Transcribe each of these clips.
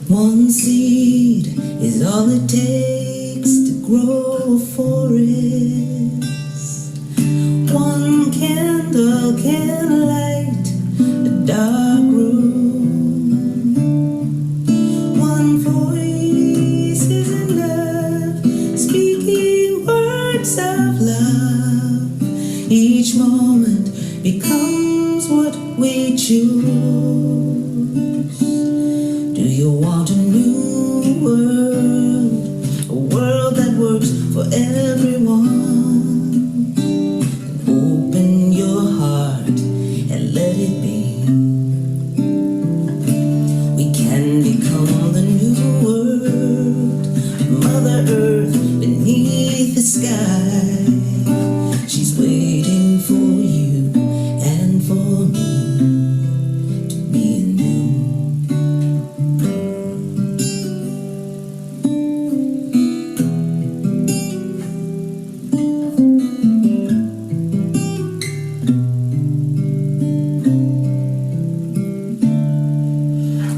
One seed is all it takes to grow a forest. One candle can light a dark room. One voice is enough, speaking words of love. Each moment becomes what we choose. Do you want a new world? A world that works for everyone? Open your heart and let it be. We can become the new world. Mother Earth beneath the sky. She's waiting for you and for me.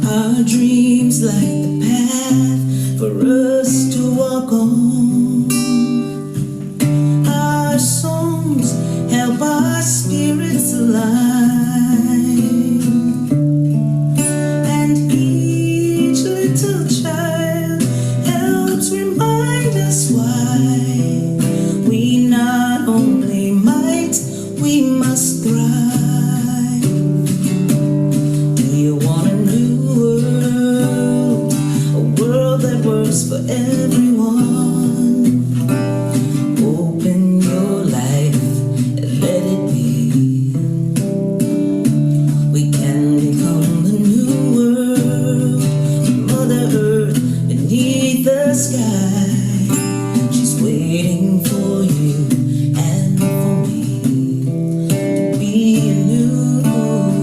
Our dreams light the path for us to walk on. Our songs help our spirits align. And each little child helps remind us why we not only might, we must thrive. For everyone, open your life and let it be. We can become the new world. Mother Earth beneath the sky. She's waiting for you and for me to be a new world.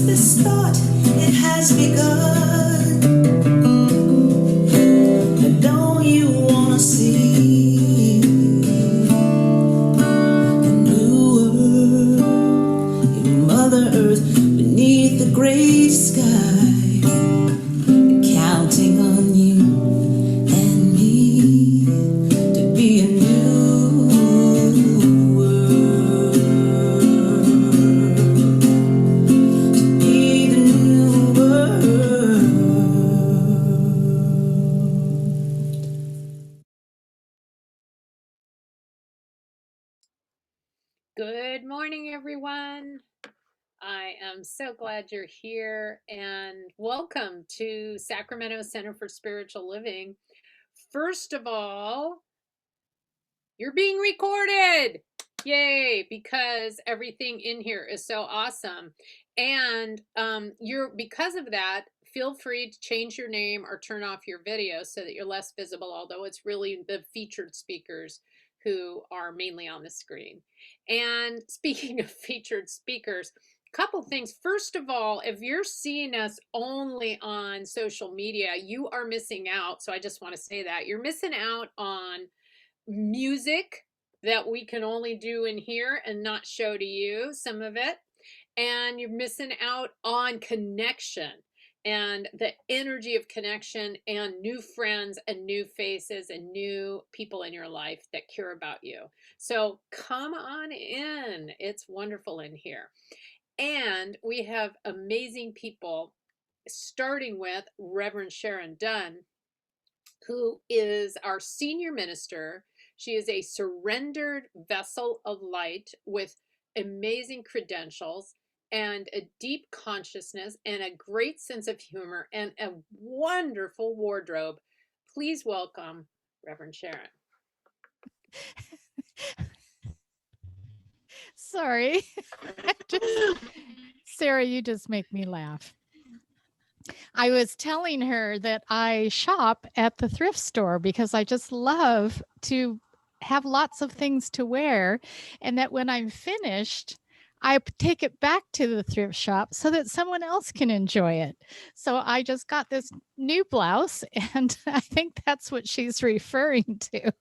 This thought, it has begun. But don't you wanna see a new world? Your Mother Earth beneath gray sky, counting on you and me to be a new world, to be the new world. Good morning, everyone. I am so glad you're here and welcome to Sacramento Center for Spiritual Living. First of all, you're being recorded. Yay, because everything in here is so awesome. And because of that, feel free to change your name or turn off your video so that you're less visible, although it's really the featured speakers who are mainly on the screen. And speaking of featured speakers, couple things. First of all, if you're seeing us only on social media, you are missing out. So I just want to say that you're missing out on music that we can only do in here and not show to you some of it. And you're missing out on connection and the energy of connection and new friends and new faces and new people in your life that care about you. So come on in. It's wonderful in here. And we have amazing people, starting with Reverend Sharon Dunn, who is our senior minister. She is a surrendered vessel of light with amazing credentials and a deep consciousness and a great sense of humor and a wonderful wardrobe. Please welcome Reverend Sharon. Sorry. Sarah, you just make me laugh. I was telling her that I shop at the thrift store because I just love to have lots of things to wear, and that when I'm finished, I take it back to the thrift shop so that someone else can enjoy it. So I just got this new blouse, and I think that's what she's referring to.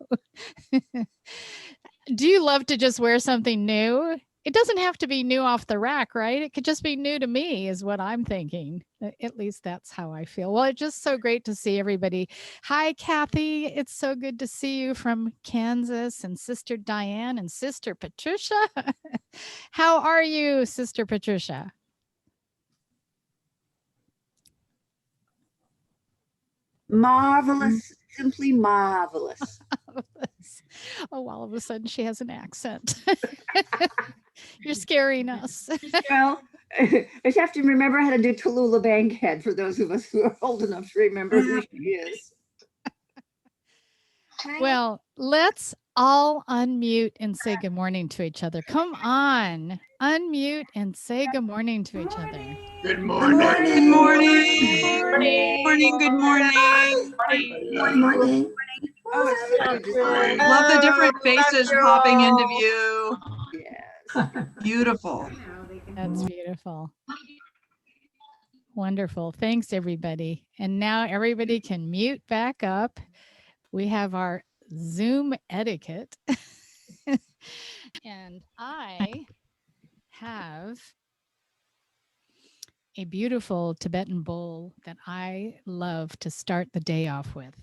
Do you love to just wear something new? It doesn't have to be new off the rack, right? It could just be new to me, is what I'm thinking. At least that's how I feel. Well, it's just so great to see everybody. Hi, Kathy. It's so good to see you from Kansas, and Sister Diane and Sister Patricia. How are you, Sister Patricia? Marvelous, simply marvelous. Oh, all of a sudden she has an accent. You're scaring us. Well, I just have to remember how to do Tallulah Bankhead for those of us who are old enough to remember who she is. Well, let's all unmute and say good morning to each other. Come on, unmute and say good morning to each other. Good morning. Good morning. Good morning. Good morning. Oh, it's so good to see you. Love the different faces popping into view. Yes. Beautiful. That's beautiful. Wonderful. Thanks, everybody. And now everybody can mute back up. We have our Zoom etiquette. And I have a beautiful Tibetan bowl that I love to start the day off with.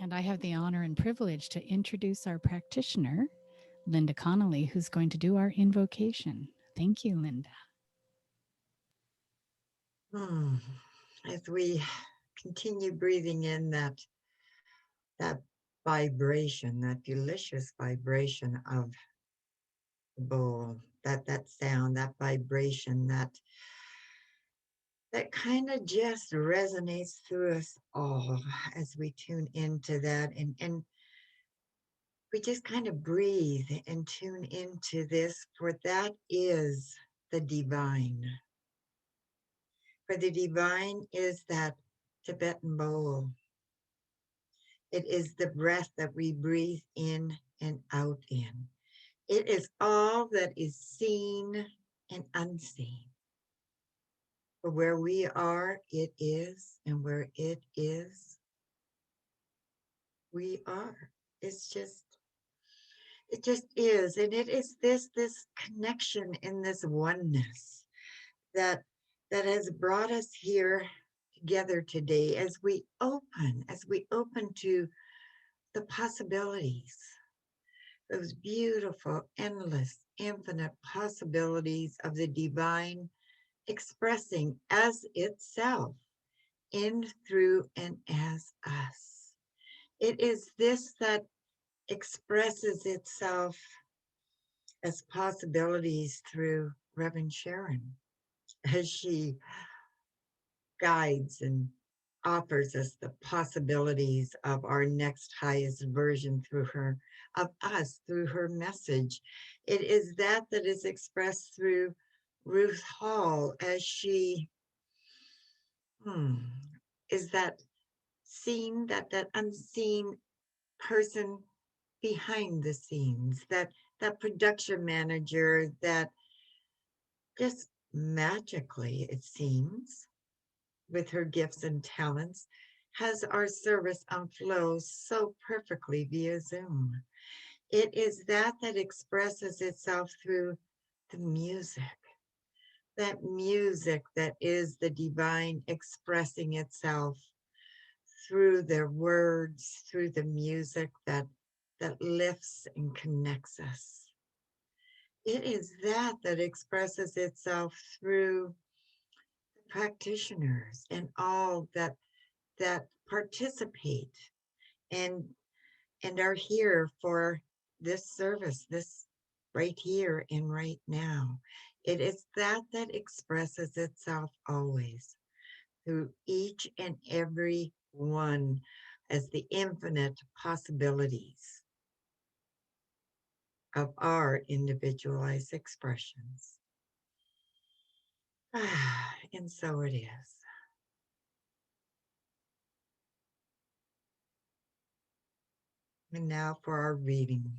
And I have the honor and privilege to introduce our practitioner, Linda Connolly, who's going to do our invocation. Thank you, Linda. As we continue breathing in that vibration, that delicious vibration of the bowl, that sound, that vibration, that kind of just resonates through us all as we tune into that, and we just kind of breathe and tune into this, for that is the divine. For the divine is that Tibetan bowl. It is the breath that we breathe in and out in. It is all that is seen and unseen. For where we are, it is, and where it is, we are. It just is. And it is this connection in this oneness that has brought us here together today as we open to the possibilities, those beautiful, endless, infinite possibilities of the divine expressing as itself in, through, and as us. It is this that expresses itself as possibilities through Reverend Sharon, as she guides and offers us the possibilities of our next highest version through her, of us through her message. It is that is expressed through Ruth Hall as she is that seen, that unseen person behind the scenes, that production manager that just magically, it seems, with her gifts and talents, has our service on flow so perfectly via Zoom. It is that expresses itself through the music, that music that is the divine expressing itself through their words, through the music that lifts and connects us. It is that expresses itself through the practitioners and all that participate and are here for this service, this right here and right now. It is that expresses itself always through each and every one as the infinite possibilities of our individualized expressions. And so it is. And now for our readings.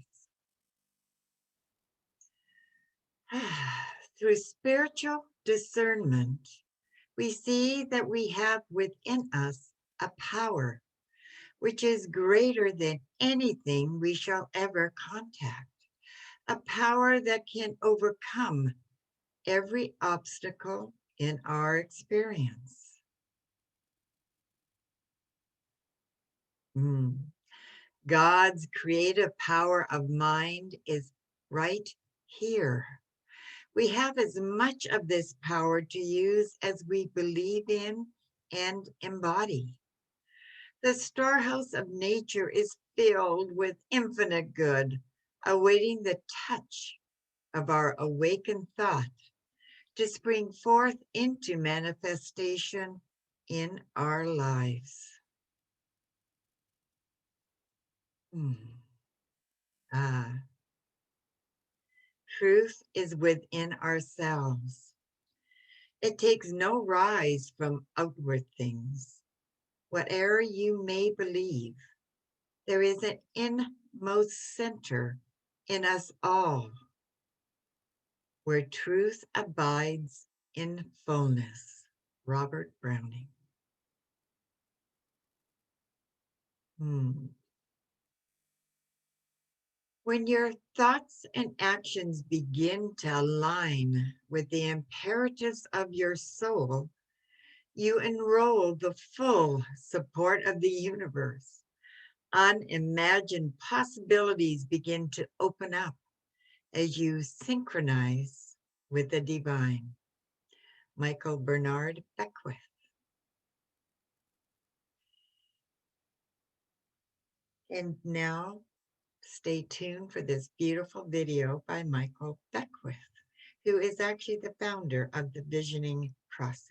Through spiritual discernment, we see that we have within us a power which is greater than anything we shall ever contact, a power that can overcome every obstacle in our experience. God's creative power of mind is right here. We have as much of this power to use as we believe in and embody. The storehouse of nature is filled with infinite good, awaiting the touch of our awakened thought to spring forth into manifestation in our lives. Truth is within ourselves. It takes no rise from outward things. Whatever you may believe, there is an inmost center in us all where truth abides in fullness. Robert Browning. When your thoughts and actions begin to align with the imperatives of your soul, you enroll the full support of the universe. Unimagined possibilities begin to open up as you synchronize with the divine. Michael Bernard Beckwith. And now stay tuned for this beautiful video by Michael Beckwith, who is actually the founder of the visioning process.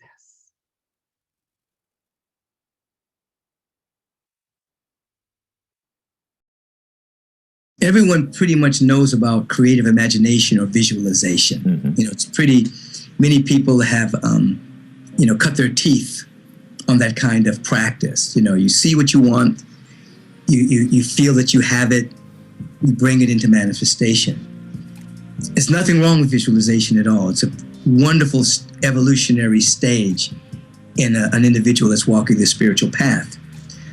Everyone pretty much knows about creative imagination or visualization. Mm-hmm. It's many people have, cut their teeth on that kind of practice. You see what you want, you feel that you have it, you bring it into manifestation. There's nothing wrong with visualization at all. It's a wonderful evolutionary stage in an individual that's walking the spiritual path.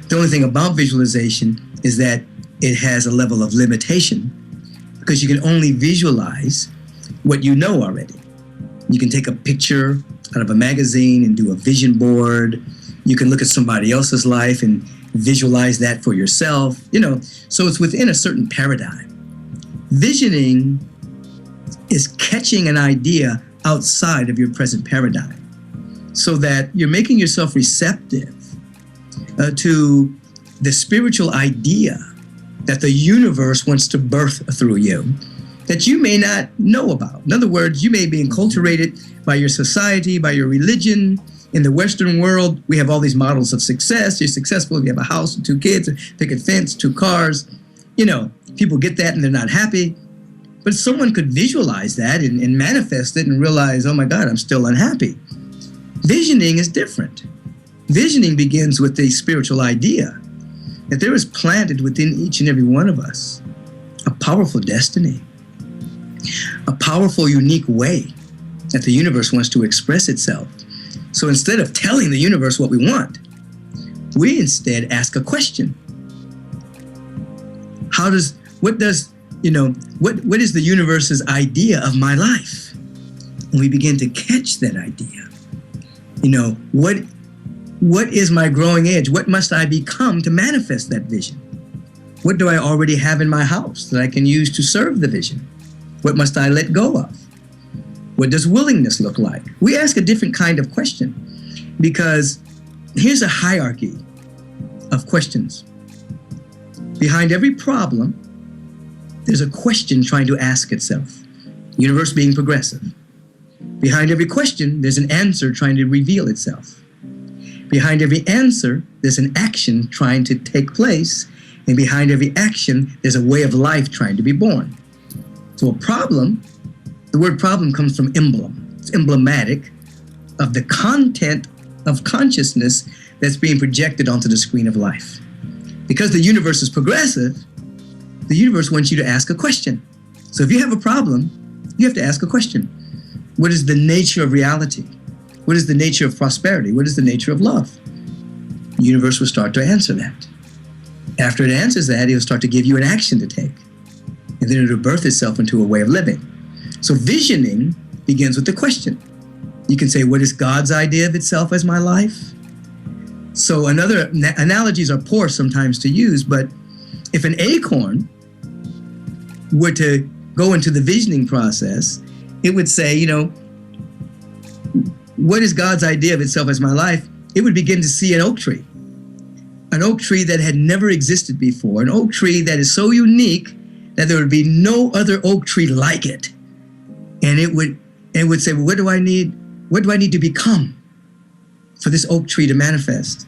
The only thing about visualization is that it has a level of limitation because you can only visualize what you know already. You can take a picture out of a magazine and do a vision board. You can look at somebody else's life and visualize that for yourself, so it's within a certain paradigm. Visioning is catching an idea outside of your present paradigm so that you're making yourself receptive to the spiritual idea that the universe wants to birth through you that you may not know about. In other words, you may be enculturated by your society, by your religion. In the Western world, we have all these models of success. You're successful if you have a house and 2 kids, a picket fence, 2 cars. People get that and they're not happy. But someone could visualize that and manifest it and realize, oh my God, I'm still unhappy. Visioning is different. Visioning begins with a spiritual idea that there is planted within each and every one of us a powerful destiny, a powerful, unique way that the universe wants to express itself. So instead of telling the universe what we want, we instead ask a question. What is the universe's idea of my life? And we begin to catch that idea. What is my growing edge? What must I become to manifest that vision? What do I already have in my house that I can use to serve the vision? What must I let go of? What does willingness look like? We ask a different kind of question because here's a hierarchy of questions. Behind every problem, there's a question trying to ask itself. Universe being progressive. Behind every question, there's an answer trying to reveal itself. Behind every answer, there's an action trying to take place. And behind every action, there's a way of life trying to be born. So a problem, the word problem comes from emblem. It's emblematic of the content of consciousness that's being projected onto the screen of life. Because the universe is progressive, the universe wants you to ask a question. So if you have a problem, you have to ask a question. What is the nature of reality? What is the nature of prosperity? What is the nature of love? The universe will start to answer that. After it answers that, it will start to give you an action to take. And then it will birth itself into a way of living. So visioning begins with the question. You can say, what is God's idea of itself as my life? So analogies are poor sometimes to use, but if an acorn were to go into the visioning process, it would say, what is God's idea of itself as my life? It would begin to see an oak tree that had never existed before, an oak tree that is so unique that there would be no other oak tree like it. And it would say, well, what do I need to become for this oak tree to manifest?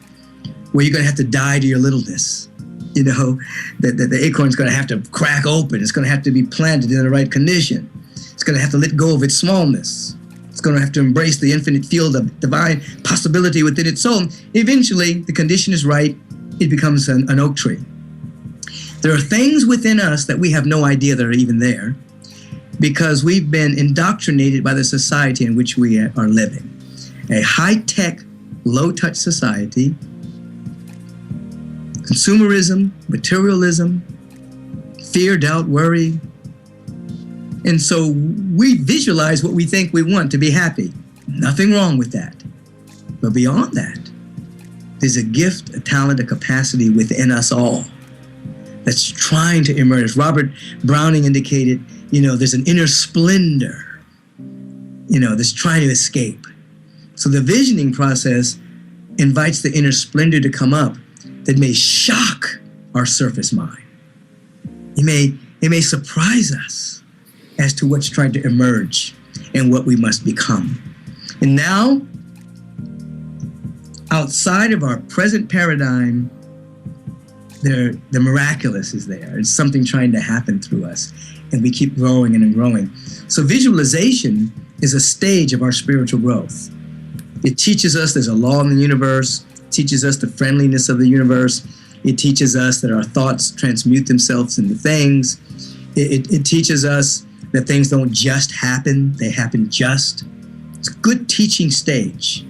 Well, you're going to have to die to your littleness. The acorn's going to have to crack open. It's going to have to be planted in the right condition. It's going to have to let go of its smallness. It's going to have to embrace the infinite field of divine possibility within its soul. Eventually, the condition is right. It becomes an oak tree. There are things within us that we have no idea that are even there because we've been indoctrinated by the society in which we are living. A high-tech, low-touch society, consumerism, materialism, fear, doubt, worry. And so we visualize what we think we want to be happy. Nothing wrong with that. But beyond that, there's a gift, a talent, a capacity within us all that's trying to emerge. Robert Browning indicated, there's an inner splendor, that's trying to escape. So the visioning process invites the inner splendor to come up that may shock our surface mind. It may surprise us as to what's trying to emerge and what we must become. And now, outside of our present paradigm, the miraculous is there. It's something trying to happen through us, and we keep growing and growing. So visualization is a stage of our spiritual growth. It teaches us there's a law in the universe, teaches us the friendliness of the universe. It teaches us that our thoughts transmute themselves into things. It teaches us that things don't just happen, they happen just. It's a good teaching stage.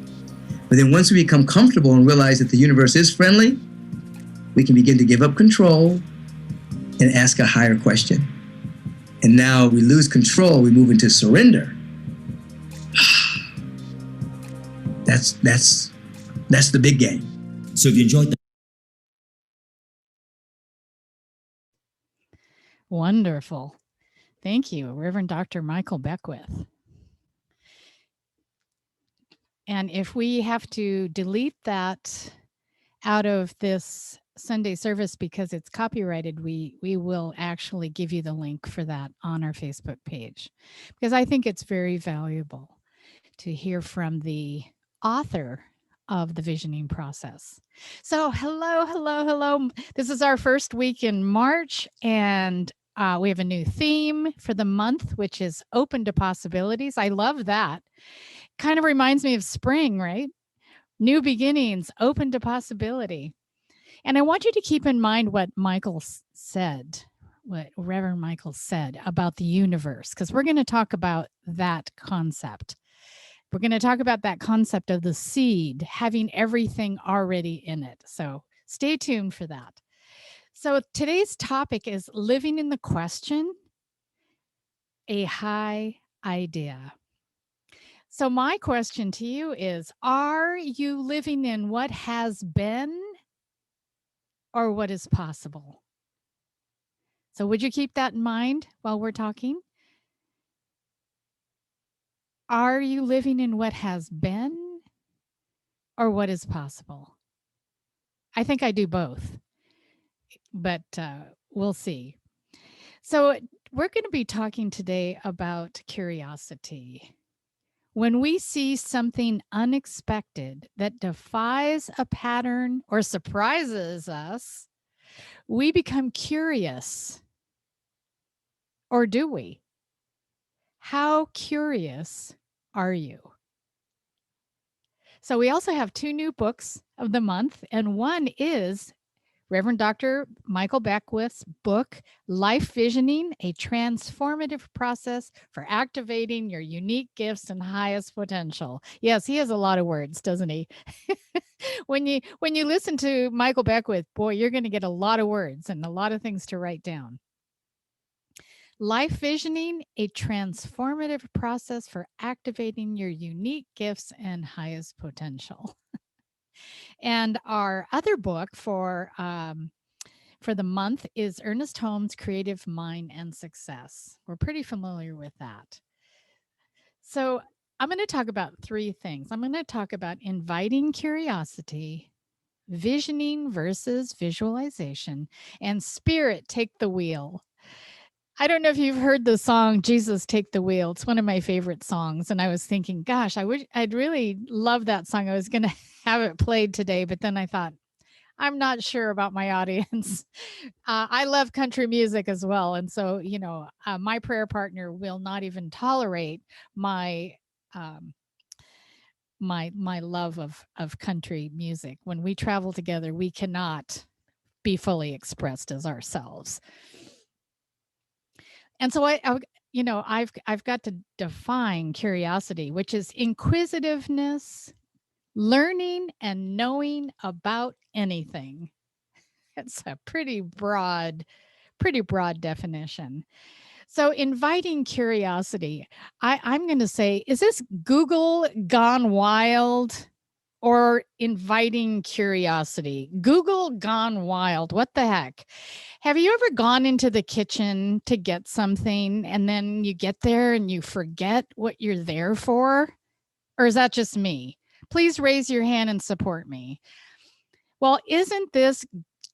But then once we become comfortable and realize that the universe is friendly, we can begin to give up control and ask a higher question. And now we lose control, we move into surrender. That's the big game. So if you enjoyed that. Wonderful. Thank you, Reverend Dr. Michael Beckwith. And if we have to delete that out of this Sunday service because it's copyrighted, we will actually give you the link for that on our Facebook page, because I think it's very valuable to hear from the author of the visioning process. So hello. This is our first week in March, and we have a new theme for the month, which is open to possibilities. I love that. Kind of reminds me of spring, right? New beginnings, open to possibility. And I want you to keep in mind what Michael said, what Reverend Michael said about the universe, because we're going to talk about that concept. We're going to talk about that concept of the seed having everything already in it. So stay tuned for that. So today's topic is living in the question, a high idea. So my question to you is, are you living in what has been or what is possible? So would you keep that in mind while we're talking? Are you living in what has been or what is possible? I think I do both, but we'll see. So we're going to be talking today about curiosity. When we see something unexpected that defies a pattern or surprises us, we become curious. Or do we? How curious are you? So we also have 2 new books of the month, and one is Reverend Dr. Michael Beckwith's book, Life Visioning, a Transformative Process for Activating Your Unique Gifts and Highest Potential. Yes, he has a lot of words, doesn't he? When you listen to Michael Beckwith, boy, you're going to get a lot of words and a lot of things to write down. Life Visioning, a Transformative Process for Activating Your Unique Gifts and Highest Potential. And our other book for the month is Ernest Holmes' Creative Mind and Success. We're pretty familiar with that. So I'm going to talk about 3 things. I'm going to talk about inviting curiosity, visioning versus visualization, and spirit take the wheel. I don't know if you've heard the song Jesus Take the Wheel. It's one of my favorite songs. And I was thinking, gosh, I'd really love that song. I was going to have it played today, but then I thought, I'm not sure about my audience. I love country music as well. And so, my prayer partner will not even tolerate my my love of country music. When we travel together, we cannot be fully expressed as ourselves. And so I've got to define curiosity, which is inquisitiveness, learning and knowing about anything. It's a pretty broad definition. So inviting curiosity, I'm going to say, is this Google gone wild or inviting curiosity? Google gone wild. What the heck? Have you ever gone into the kitchen to get something and then you get there and you forget what you're there for? Or is that just me? Please raise your hand and support me. Well, isn't this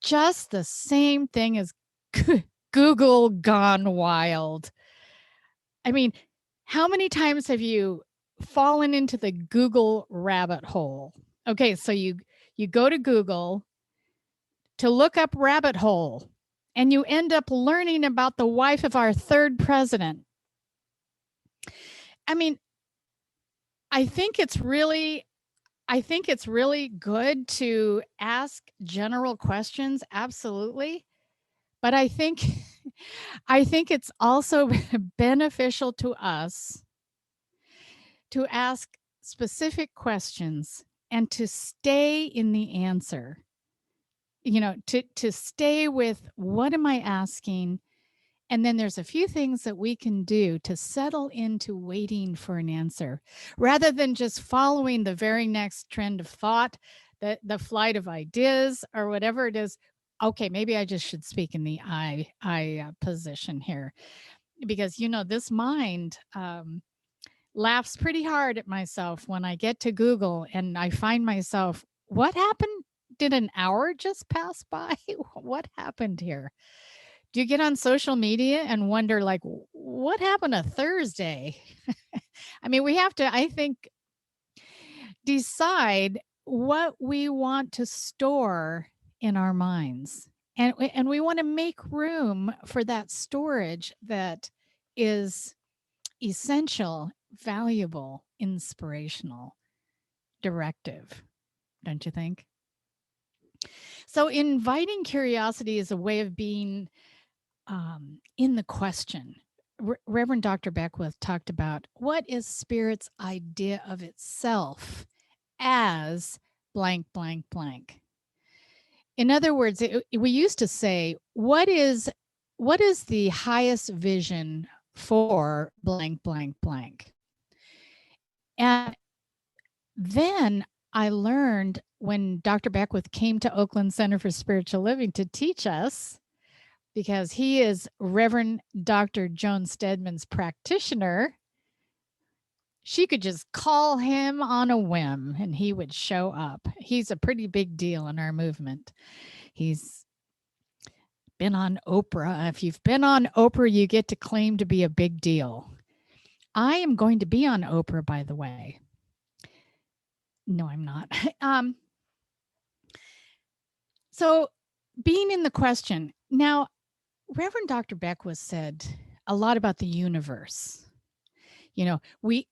just the same thing as Google gone wild. I mean, how many times have you fallen into the Google rabbit hole? Okay, so you go to Google to look up rabbit hole, and you end up learning about the wife of our third president. I mean, I think it's really good to ask general questions, absolutely. But I think it's also beneficial to us to ask specific questions and to stay in the answer. You know, to stay with what am I asking? And then there's a few things that we can do to settle into waiting for an answer rather than just following the very next trend of thought, the flight of ideas or whatever it is. Okay, maybe I just should speak in the I position here, because this mind laughs pretty hard at myself when I get to Google and I find myself, what happened? Did an hour just pass by? What happened here? Do you get on social media and wonder, like, what happened to Thursday? I mean, we have to, I think, decide what we want to store in our minds. And we want to make room for that storage that is essential, valuable, inspirational, directive, don't you think? So inviting curiosity is a way of being in the question. Reverend Dr. Beckwith talked about what is Spirit's idea of itself as blank, blank, blank. In other words, we used to say, what is the highest vision for blank, blank, blank? And then I learned when Dr. Beckwith came to Oakland Center for Spiritual Living to teach us, because he is Reverend Dr. Joan Stedman's practitioner, she could just call him on a whim and he would show up. He's a pretty big deal in our movement. He's been on Oprah. If you've been on Oprah, you get to claim to be a big deal. I am going to be on Oprah, by the way. No, I'm not. So being in the question. Now, Reverend Dr. Beckwith said a lot about the universe. You know, we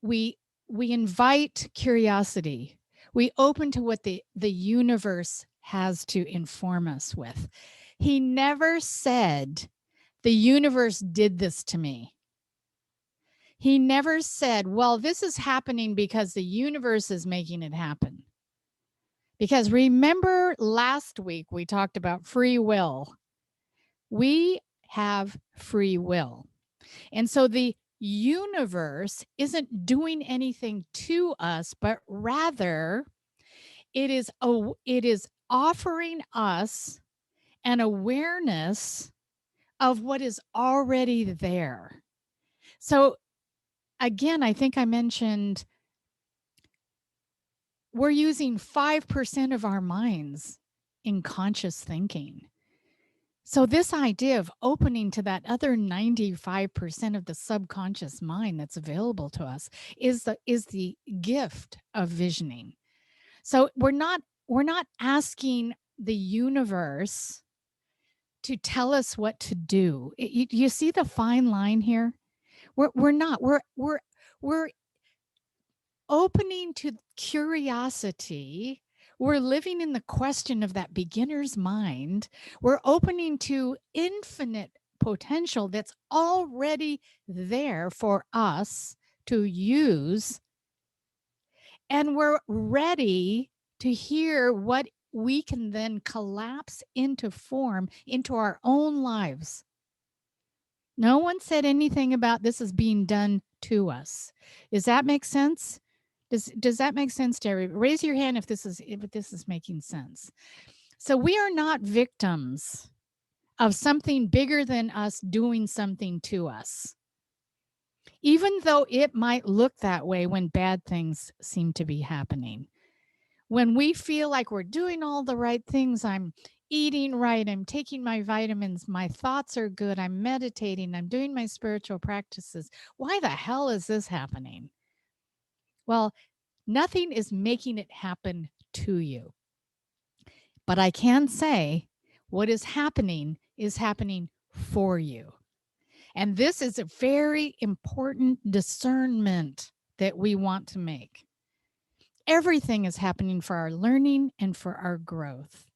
invite curiosity. We open to what the universe has to inform us with. He never said, the universe did this to me. He never said, well, this is happening because the universe is making it happen. Because remember last week we talked about free will. We have free will. And so the universe isn't doing anything to us, but rather it is offering us an awareness of what is already there. So again, I think I mentioned we're using 5% of our minds in conscious thinking. So this idea of opening to that other 95% of the subconscious mind that's available to us is the gift of visioning. So we're not asking the universe to tell us what to do. You see the fine line here? We're opening to curiosity. We're living in the question of that beginner's mind. We're opening to infinite potential that's already there for us to use. And we're ready to hear what we can then collapse into form into our own lives. No one said anything about this is being done to us. Does that make sense? Does that make sense, Terry? Raise your hand if this is making sense. So we are not victims of something bigger than us doing something to us, even though it might look that way when bad things seem to be happening. When we feel like we're doing all the right things, I'm eating right, I'm taking my vitamins, my thoughts are good, I'm meditating, I'm doing my spiritual practices. Why the hell is this happening? Well, nothing is making it happen to you. But I can say what is happening for you. And this is a very important discernment that we want to make. Everything is happening for our learning and for our growth.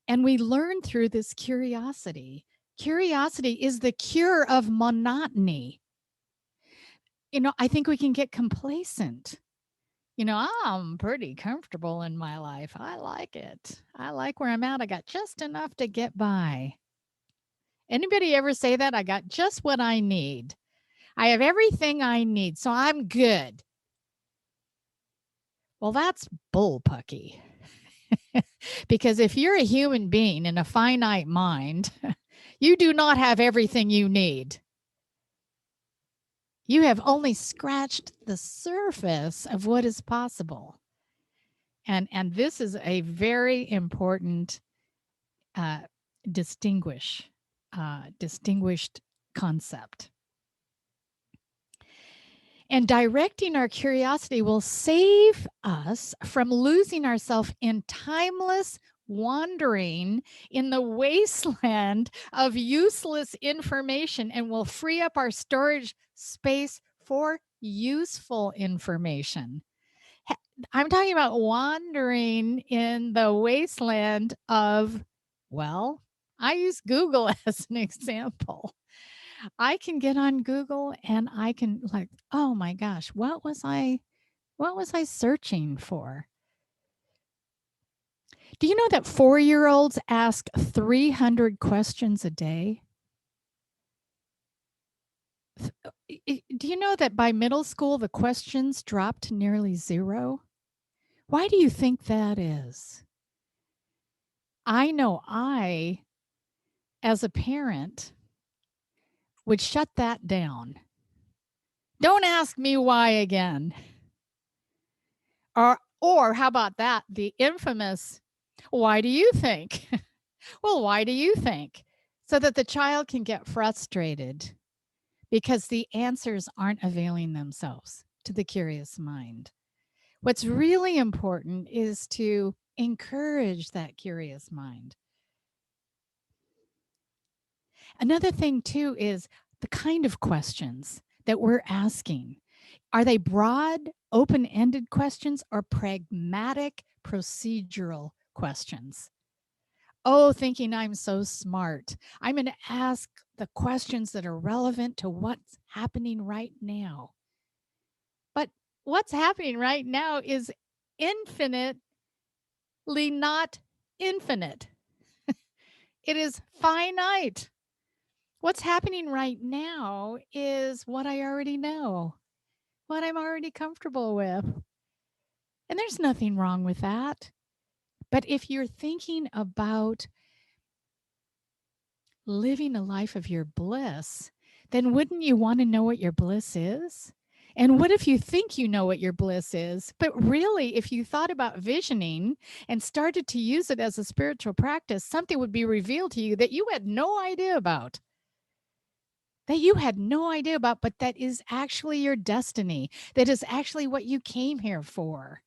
And we learn through this curiosity. Curiosity is the cure of monotony. I think we can get complacent. I'm pretty comfortable in my life. I like it. I like where I'm at. I got just enough to get by. Anybody ever say that? I got just what I need. I have everything I need, so I'm good. Well, that's bullpucky. Because if you're a human being in a finite mind, you do not have everything you need. You have only scratched the surface of what is possible. And this is a very important distinguished concept. And directing our curiosity will save us from losing ourselves in timeless wandering in the wasteland of useless information, and will free up our storage space for useful information. I'm talking about wandering in the wasteland of, well, I use Google as an example. I can get on Google and I can oh my gosh, what was I searching for? Do you know that 4-year-olds ask 300 questions a day? Do you know that by middle school, the questions dropped to nearly zero? Why do you think that is? I know I, as a parent, would shut that down. Don't ask me why again. Or how about that? The infamous, why do you think? Well, why do you think? So that the child can get frustrated because the answers aren't availing themselves to the curious mind. What's really important is to encourage that curious mind. Another thing, too, is the kind of questions that we're asking. Are they broad, open-ended questions or pragmatic, procedural questions? Oh, thinking I'm so smart. I'm going to ask the questions that are relevant to what's happening right now. But what's happening right now is infinitely not infinite. It is finite. What's happening right now is what I already know, what I'm already comfortable with. And there's nothing wrong with that. But if you're thinking about living a life of your bliss, then wouldn't you want to know what your bliss is? And what if you think you know what your bliss is, but really, if you thought about visioning and started to use it as a spiritual practice, something would be revealed to you that you had no idea about. But that is actually your destiny. That is actually what you came here for.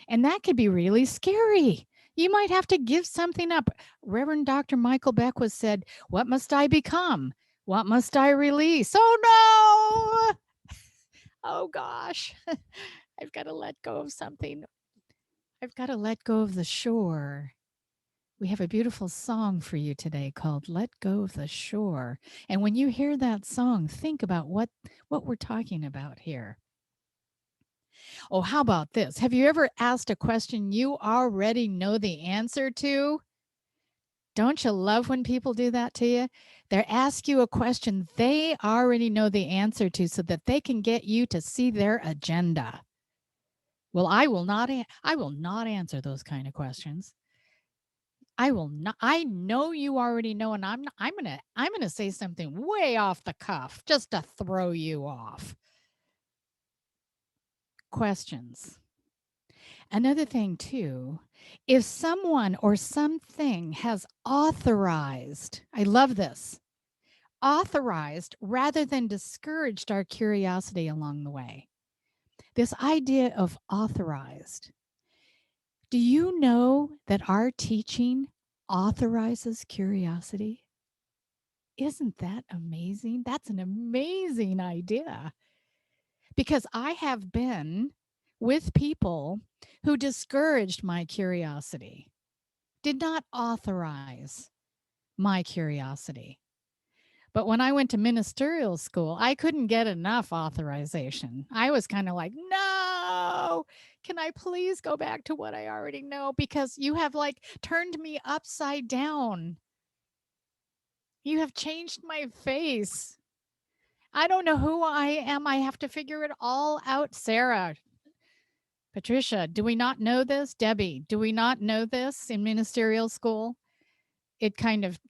And that could be really scary. You might have to give something up. Reverend Dr. Michael Beckwith said, "What must I become? What must I release? Oh no! Oh gosh, I've got to let go of something. I've got to let go of the shore." We have a beautiful song for you today called Let Go of the Shore. And when you hear that song, think about what we're talking about here. Oh, how about this? Have you ever asked a question you already know the answer to? Don't you love when people do that to you? They ask you a question they already know the answer to so that they can get you to see their agenda. Well, I will not answer those kind of questions. I will not. I know you already know, and I'm gonna say something way off the cuff just to throw you off. Questions. Another thing, too, if someone or something has authorized, I love this, authorized rather than discouraged our curiosity along the way. This idea of authorized. Do you know that our teaching authorizes curiosity? Isn't that amazing? That's an amazing idea. Because I have been with people who discouraged my curiosity, did not authorize my curiosity. But when I went to ministerial school, I couldn't get enough authorization. I was kind of like, no, can I please go back to what I already know? Because you have like turned me upside down. You have changed my face. I don't know who I am. I have to figure it all out. Sarah, Patricia, do we not know this? Debbie, do we not know this in ministerial school? It kind of,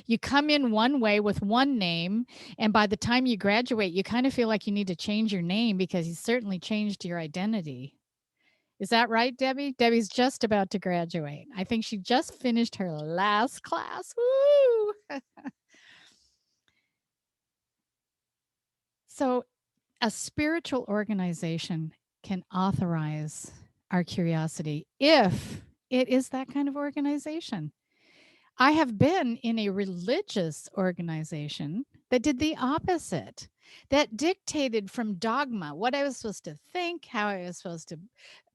you come in one way with one name, and by the time you graduate, you kind of feel like you need to change your name because you certainly changed your identity. Is that right, Debbie? Debbie's just about to graduate. I think she just finished her last class. Woo! So, a spiritual organization can authorize our curiosity if it is that kind of organization. I have been in a religious organization that did the opposite, that dictated from dogma what I was supposed to think, how I was supposed to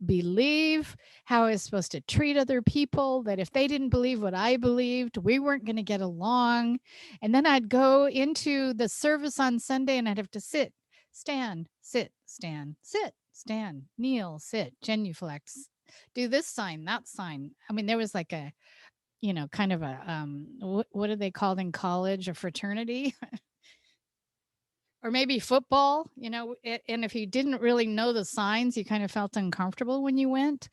believe, how I was supposed to treat other people, that if they didn't believe what I believed, we weren't going to get along. And then I'd go into the service on Sunday and I'd have to sit, stand, sit, stand, sit, stand, kneel, sit, genuflex, do this sign, that sign. I mean, there was like a, kind of a, what are they called in college? A fraternity? Or maybe football, and if you didn't really know the signs, you kind of felt uncomfortable when you went.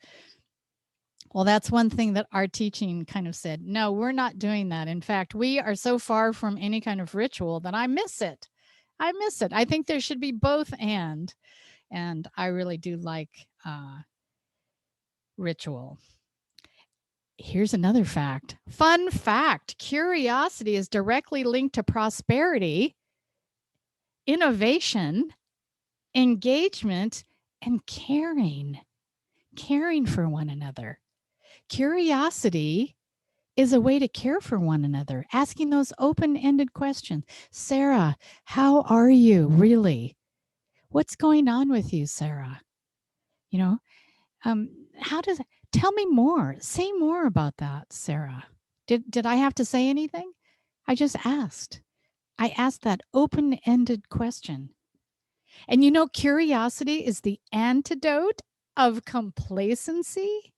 Well, that's one thing that our teaching kind of said, no, we're not doing that. In fact, we are so far from any kind of ritual that I miss it. I miss it. I think there should be both and I really do like ritual. Here's another fact. Fun fact. Curiosity is directly linked to prosperity, innovation, engagement, and caring for one another. Curiosity is a way to care for one another, asking those open-ended questions. Sarah, how are you really? What's going on with you, Sarah? How does, tell me more. Say more about that, Sarah. Did I have to say anything? I just asked. I asked that open-ended question. And curiosity is the antidote of complacency.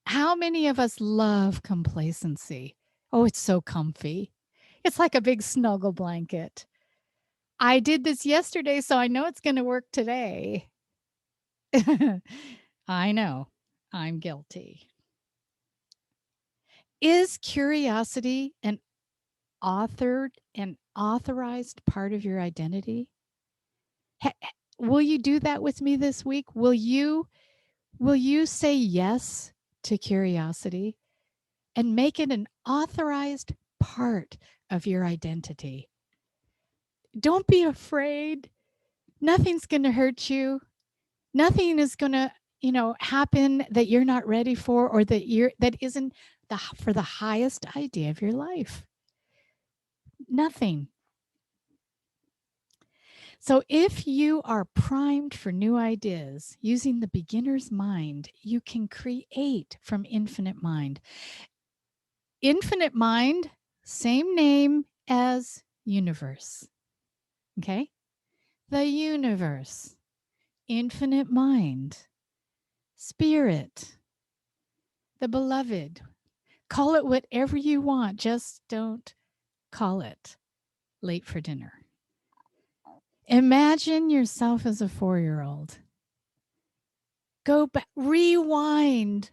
How many of us love complacency? Oh, it's so comfy. It's like a big snuggle blanket. I did this yesterday, so I know it's going to work today. I know. I'm guilty. Is curiosity an authored and authorized part of your identity? Will you do that with me this week? Will you say yes to curiosity and make it an authorized part of your identity? Don't be afraid. Nothing's going to hurt you. Nothing is going to, happen that you're not ready for or that isn't for the highest idea of your life. Nothing. So if you are primed for new ideas using the beginner's mind, you can create from infinite mind. Infinite mind, same name as universe. Okay? The universe, infinite mind, spirit, the beloved. Call it whatever you want. Just don't call it late for dinner. Imagine yourself as a 4-year-old. Go back, rewind,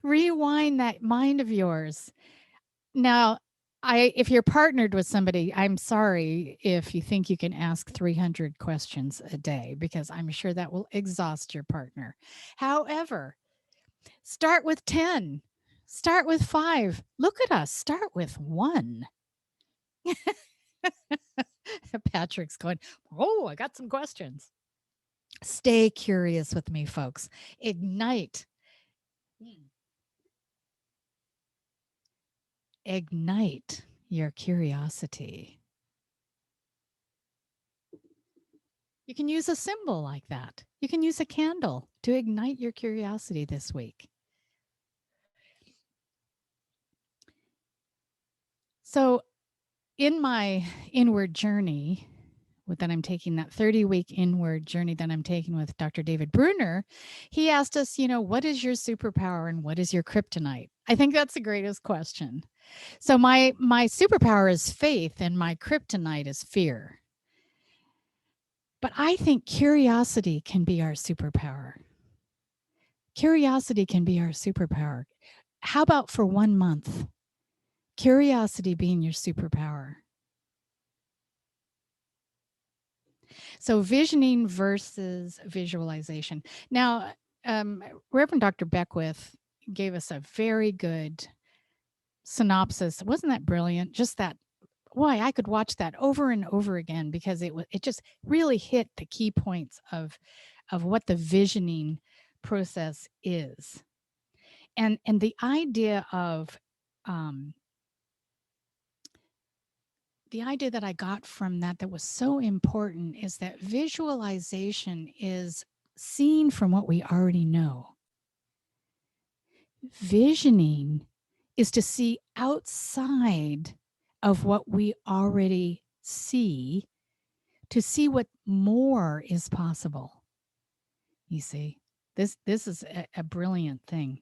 rewind that mind of yours. Now, if you're partnered with somebody, I'm sorry if you think you can ask 300 questions a day, because I'm sure that will exhaust your partner. However, start with 10, start with 5. Look at us, start with 1. Patrick's going, oh, I got some questions. Stay curious with me, folks. Ignite. Ignite your curiosity. You can use a symbol like that. You can use a candle to ignite your curiosity this week. So, in my inward journey, that I'm taking, that 30-week inward journey that I'm taking with Dr. David Bruner, he asked us, what is your superpower and what is your kryptonite? I think that's the greatest question. So my superpower is faith and my kryptonite is fear. But I think curiosity can be our superpower. Curiosity can be our superpower. How about for 1 month? Curiosity being your superpower. So visioning versus visualization. Now, Reverend Dr. Beckwith gave us a very good synopsis. Wasn't that brilliant? Just that, boy, I could watch that over and over again, because it just really hit the key points of what the visioning process is. And the idea of the idea that I got from that was so important is that visualization is seeing from what we already know. Visioning is to see outside of what we already see, to see what more is possible. You see, this is a brilliant thing.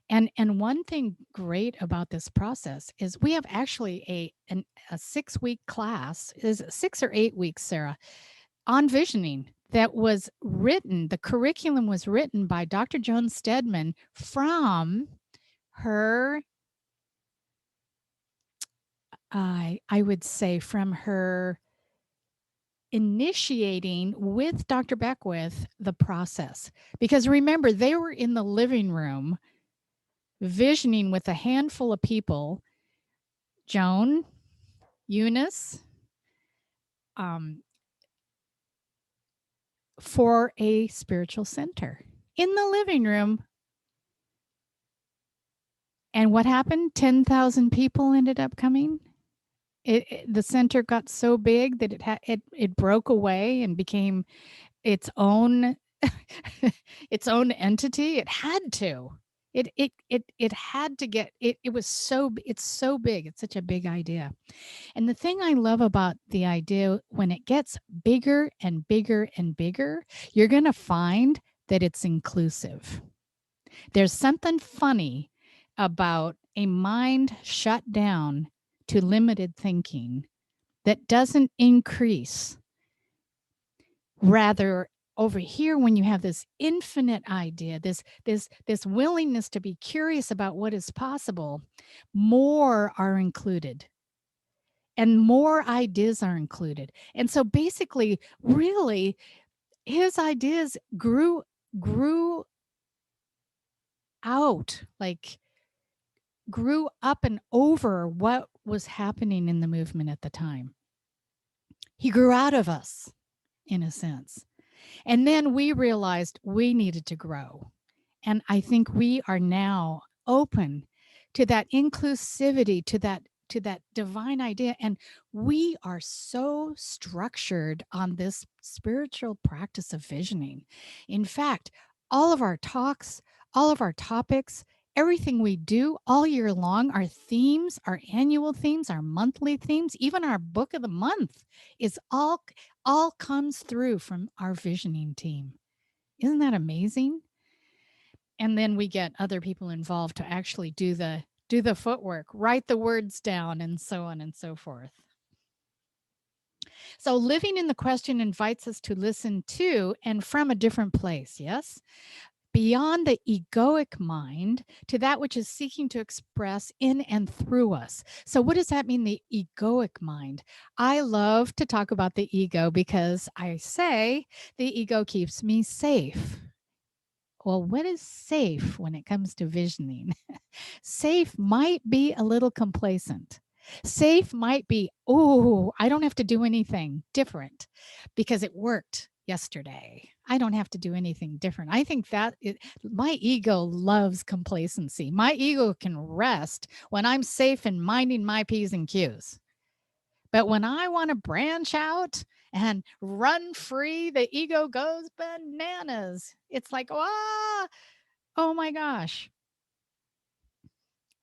And one thing great about this process is we have actually a 6-week class, is 6 or 8 weeks, Sarah, on visioning that was written. The curriculum was written by Dr. Joan Stedman from her, I would say, from her initiating with Dr. Beckwith the process. Because remember, they were in the living room visioning with a handful of people, Joan, Eunice, for a spiritual center in the living room. And what happened? 10,000 people ended up coming. The center got so big that it broke away and became its own its own entity. It had to. It had to get it. It's so big. It's such a big idea. And the thing I love about the idea, when it gets bigger and bigger and bigger, you're going to find that it's inclusive. There's something funny about a mind shut down to limited thinking that doesn't increase. Rather, over here, when you have this infinite idea, this willingness to be curious about what is possible, more are included. And more ideas are included. And so basically, really, his ideas grew out, like grew up and over what was happening in the movement at the time. He grew out of us, in a sense. And then we realized we needed to grow. And I think we are now open to that inclusivity, to that divine idea. And we are so structured on this spiritual practice of visioning. In fact, all of our talks, all of our topics, everything we do all year long, our themes, our annual themes, our monthly themes, even our book of the month is all comes through from our visioning team. Isn't that amazing? And then we get other people involved to actually do the footwork, write the words down, and so on and so forth. So living in the question invites us to listen to and from a different place, yes? beyond the egoic mind to that which is seeking to express in and through us. So, what does that mean, the egoic mind? I love to talk about the ego because I say the ego keeps me safe. Well, what is safe when it comes to visioning? Safe might be a little complacent. Safe might be, oh, I don't have to do anything different because it worked yesterday. I don't have to do anything different. I think that my ego loves complacency. My ego can rest when I'm safe and minding my P's and Q's. But when I want to branch out and run free, the ego goes bananas. It's like, ah, oh my gosh.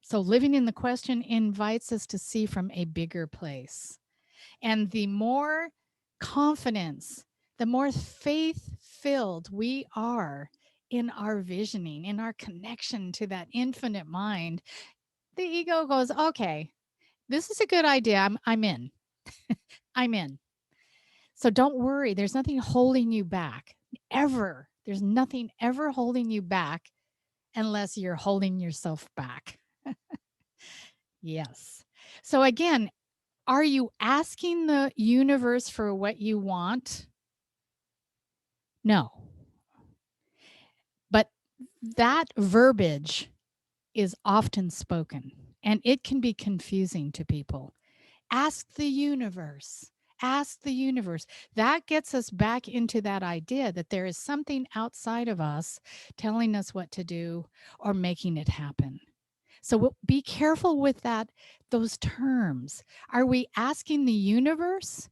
So living in the question invites us to see from a bigger place. And the more confidence, the more faith filled we are in our visioning, in our connection to that infinite mind, the ego goes, okay, this is a good idea. I'm in. I'm in. So don't worry. There's nothing holding you back ever. There's nothing ever holding you back unless you're holding yourself back. Yes. So again, are you asking the universe for what you want? No. But that verbiage is often spoken and it can be confusing to people. Ask the universe. Ask the universe. That gets us back into that idea that there is something outside of us telling us what to do or making it happen. So be careful with that, those terms. Are we asking the universe?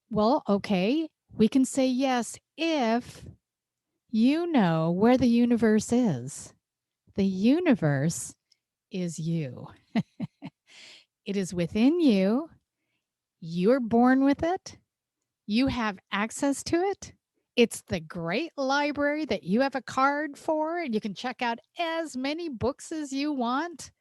Well, okay, we can say yes if you know where the universe is. The universe is you. It is within you. You're born with it. You have access to it. It's the great library that you have a card for, and you can check out as many books as you want.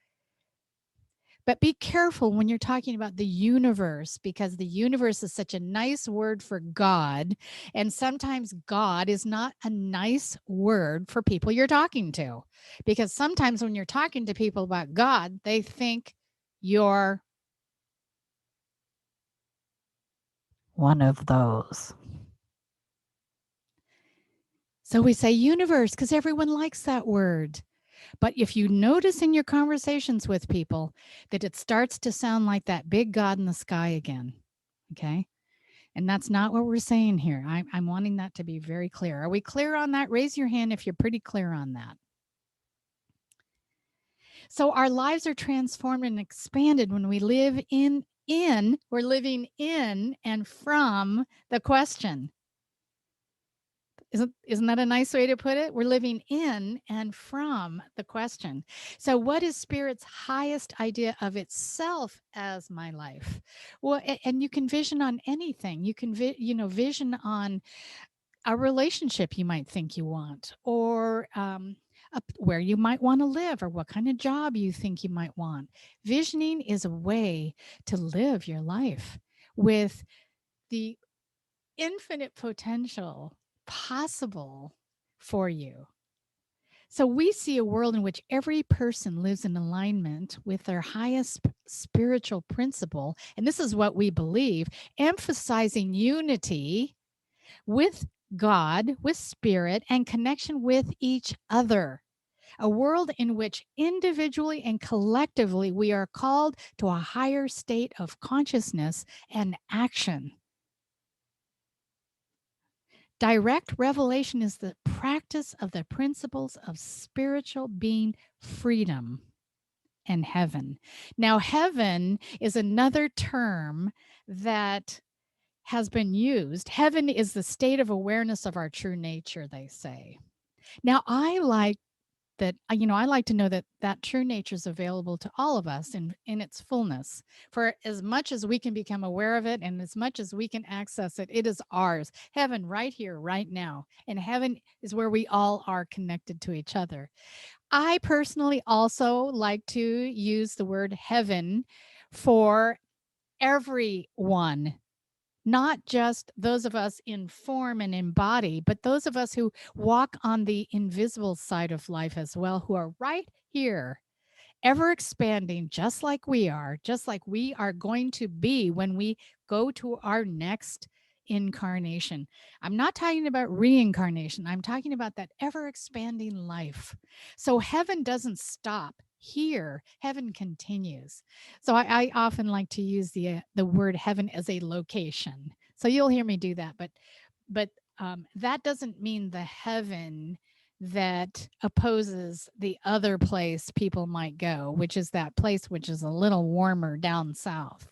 But be careful when you're talking about the universe, because the universe is such a nice word for God. And sometimes God is not a nice word for people you're talking to. Because sometimes when you're talking to people about God, they think you're one of those. So we say universe because everyone likes that word. But if you notice in your conversations with people that it starts to sound like that big God in the sky again, okay? And that's not what we're saying here. I'm wanting that to be very clear. Are we clear on that? Raise your hand if you're pretty clear on that. So our lives are transformed and expanded when we live we're living in and from the question. Isn't that a nice way to put it? We're living in and from the question. So what is Spirit's highest idea of itself as my life? Well, and you can vision on anything. You can, vision on a relationship you might think you want, or where you might want to live, or what kind of job you think you might want. Visioning is a way to live your life with the infinite potential possible for you. So we see a world in which every person lives in alignment with their highest spiritual principle. And this is what we believe, emphasizing unity with God, with spirit, and connection with each other. A world in which individually and collectively we are called to a higher state of consciousness and action. Direct revelation is the practice of the principles of spiritual being, freedom, and heaven. Now, heaven is another term that has been used. Heaven is the state of awareness of our true nature, they say. Now, I like to know that that true nature is available to all of us in its fullness. For as much as we can become aware of it and as much as we can access it, it is ours. Heaven right here, right now. And heaven is where we all are connected to each other. I personally also like to use the word heaven for everyone, not just those of us in form and in body, but those of us who walk on the invisible side of life as well, who are right here, ever expanding, just like we are going to be when we go to our next incarnation. I'm not talking about reincarnation. I'm talking about that ever expanding life. So heaven doesn't stop here. Heaven continues. So I often like to use the word heaven as a location. So you'll hear me do that, but that doesn't mean the heaven that opposes the other place people might go, which is that place which is a little warmer down south.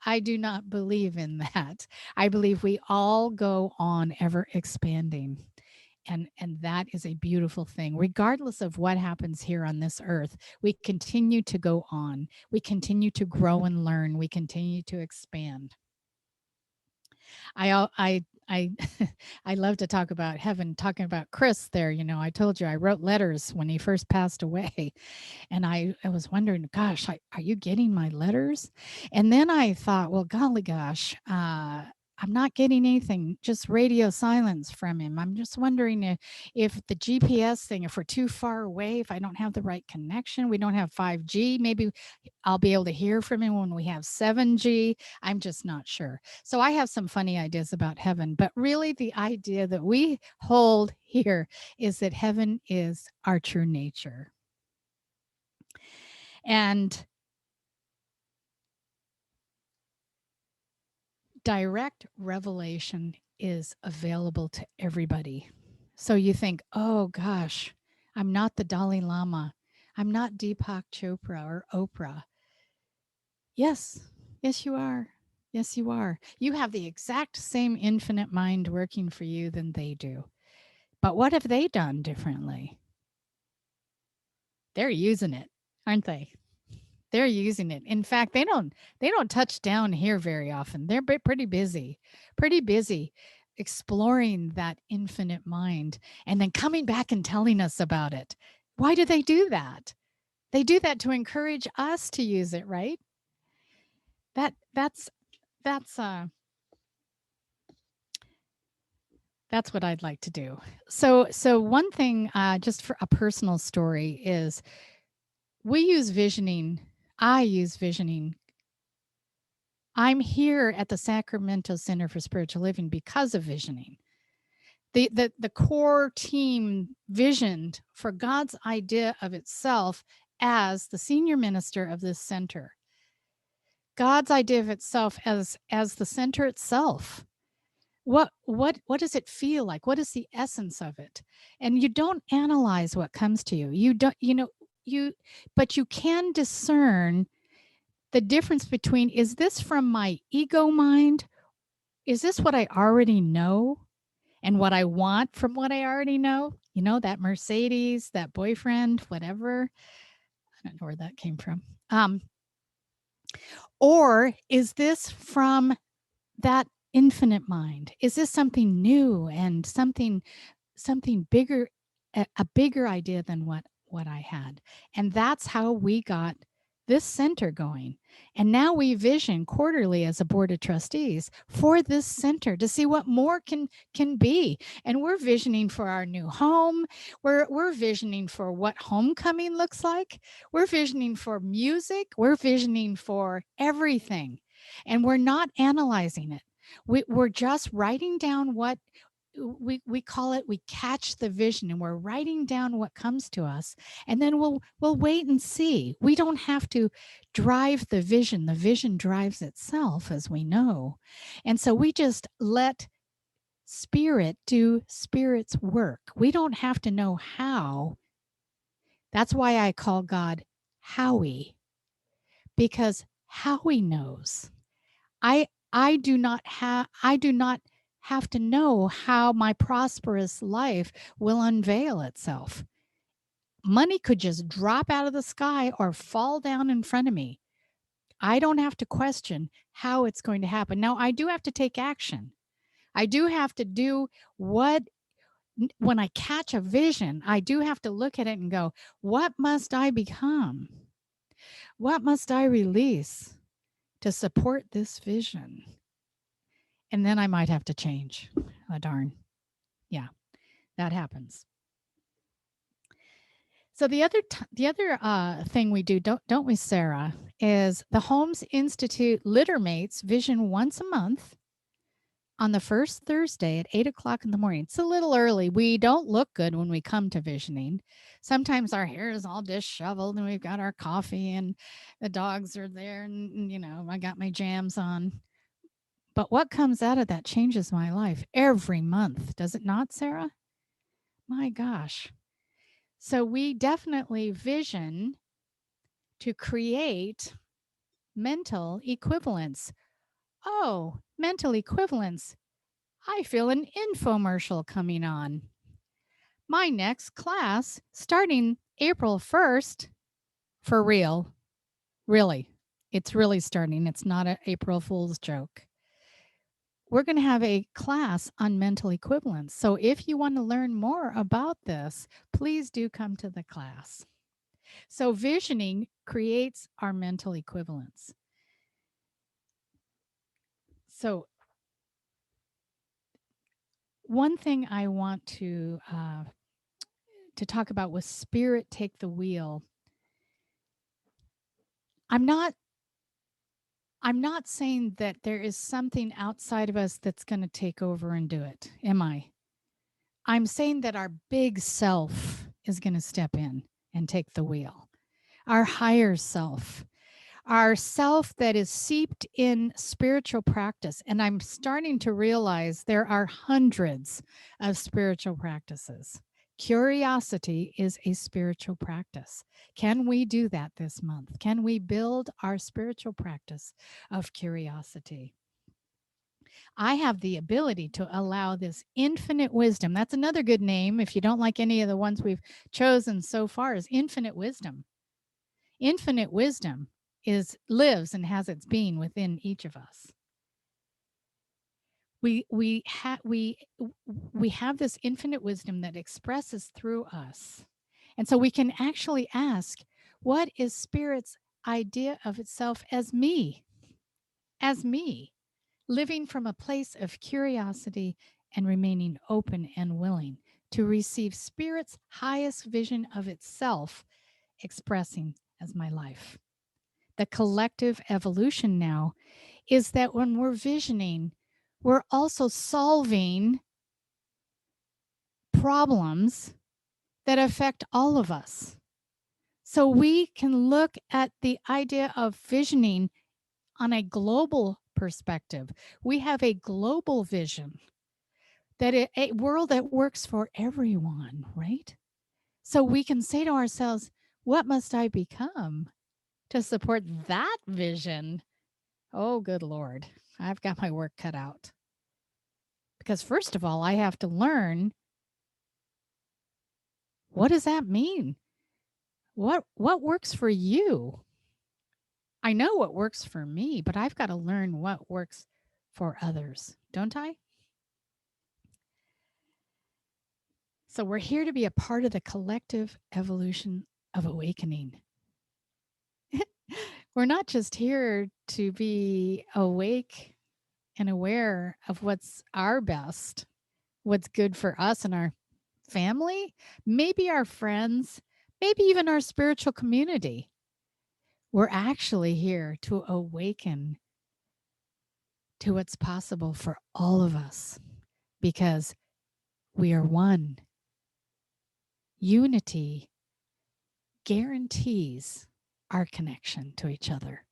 I do not believe in that. I believe we all go on ever expanding. And that is a beautiful thing. Regardless of what happens here on this earth, we continue to go on. We continue to grow and learn. We continue to expand. I I love to talk about heaven, talking about Chris there. You know, I told you I wrote letters when he first passed away. And I was wondering, gosh, are you getting my letters? And then I thought, well, golly gosh, I'm not getting anything, just radio silence from him. I'm just wondering if the GPS thing, if we're too far away, if I don't have the right connection, we don't have 5G, maybe I'll be able to hear from him when we have 7G. I'm just not sure. So I have some funny ideas about heaven, but really the idea that we hold here is that heaven is our true nature. And direct revelation is available to everybody. So you think, oh gosh, I'm not the Dalai Lama. I'm not Deepak Chopra or Oprah. Yes, yes, you are. Yes, you are. You have the exact same infinite mind working for you than they do. But what have they done differently? They're using it, aren't they? They're using it. In fact, they don't touch down here very often. They're pretty busy exploring that infinite mind and then coming back and telling us about it. Why do they do that? They do that to encourage us to use it, right? That's what I'd like to do. So one thing, just for a personal story, is we use visioning. I use visioning. I'm here at the Sacramento Center for Spiritual Living because of visioning. The core team visioned for God's idea of itself as the senior minister of this center. God's idea of itself as the center itself. What does it feel like? What is the essence of it? And you don't analyze what comes to you. You don't, but you can discern the difference between, is this from my ego mind? Is this what I already know and what I want from what I already know? You know, that Mercedes, that boyfriend, whatever. I don't know where that came from. Or is this from that infinite mind? Is this something new and something bigger, a bigger idea than what I had? And that's how we got this center going. And now we vision quarterly as a board of trustees for this center to see what more can be. And we're visioning for our new home. We're visioning for what homecoming looks like. We're visioning for music. We're visioning for everything. And we're not analyzing it. We're just writing down what we call it, we catch the vision, and we're writing down what comes to us, and then we'll wait and see. We don't have to drive the vision drives itself, as we know. And so we just let spirit do spirit's work. We don't have to know how. That's why I call God Howie, because Howie knows. I do not have to know how my prosperous life will unveil itself. Money could just drop out of the sky or fall down in front of me. I don't have to question how it's going to happen. Now, I do have to take action. I do have to do when I catch a vision, I do have to look at it and go, what must I become? What must I release to support this vision? and then I might have to change. Oh, darn. Yeah, that happens. So the other thing we do, don't we, Sarah, is the Holmes Institute Litter Mates vision once a month on the first Thursday at 8 o'clock in the morning. It's a little early. We don't look good when we come to visioning. Sometimes our hair is all disheveled and we've got our coffee and the dogs are there and I got my jams on. But what comes out of that changes my life every month, does it not, Sarah? My gosh. So we definitely vision to create mental equivalence. Oh, mental equivalence. I feel an infomercial coming on. My next class starting April 1st, for real. Really. It's really starting. It's not an April Fool's joke. We're going to have a class on mental equivalence. So if you want to learn more about this, please do come to the class. So visioning creates our mental equivalence. So one thing I want to talk about was spirit take the wheel. I'm not saying that there is something outside of us that's going to take over and do it. Am I? I'm saying that our big self is going to step in and take the wheel. Our higher self, our self that is seeped in spiritual practice. And I'm starting to realize there are hundreds of spiritual practices. Curiosity is a spiritual practice. Can we do that this month? Can we build our spiritual practice of curiosity? I have the ability to allow this infinite wisdom. That's another good name, if you don't like any of the ones we've chosen so far, is infinite wisdom. Infinite wisdom lives and has its being within each of us. We have this infinite wisdom that expresses through us. And so we can actually ask, what is Spirit's idea of itself as me? As me, living from a place of curiosity and remaining open and willing to receive Spirit's highest vision of itself expressing as my life. The collective evolution now is that when we're visioning, we're also solving problems that affect all of us. So we can look at the idea of visioning on a global perspective. We have a global vision that a world that works for everyone, right? So we can say to ourselves, what must I become to support that vision? Oh, good Lord. I've got my work cut out. Because first of all, I have to learn, what does that mean? What works for you? I know what works for me, but I've got to learn what works for others, don't I? So we're here to be a part of the collective evolution of awakening. We're not just here to be awake and aware of what's our best, what's good for us and our family, maybe our friends, maybe even our spiritual community. We're actually here to awaken to what's possible for all of us because we are one. Unity guarantees our connection to each other.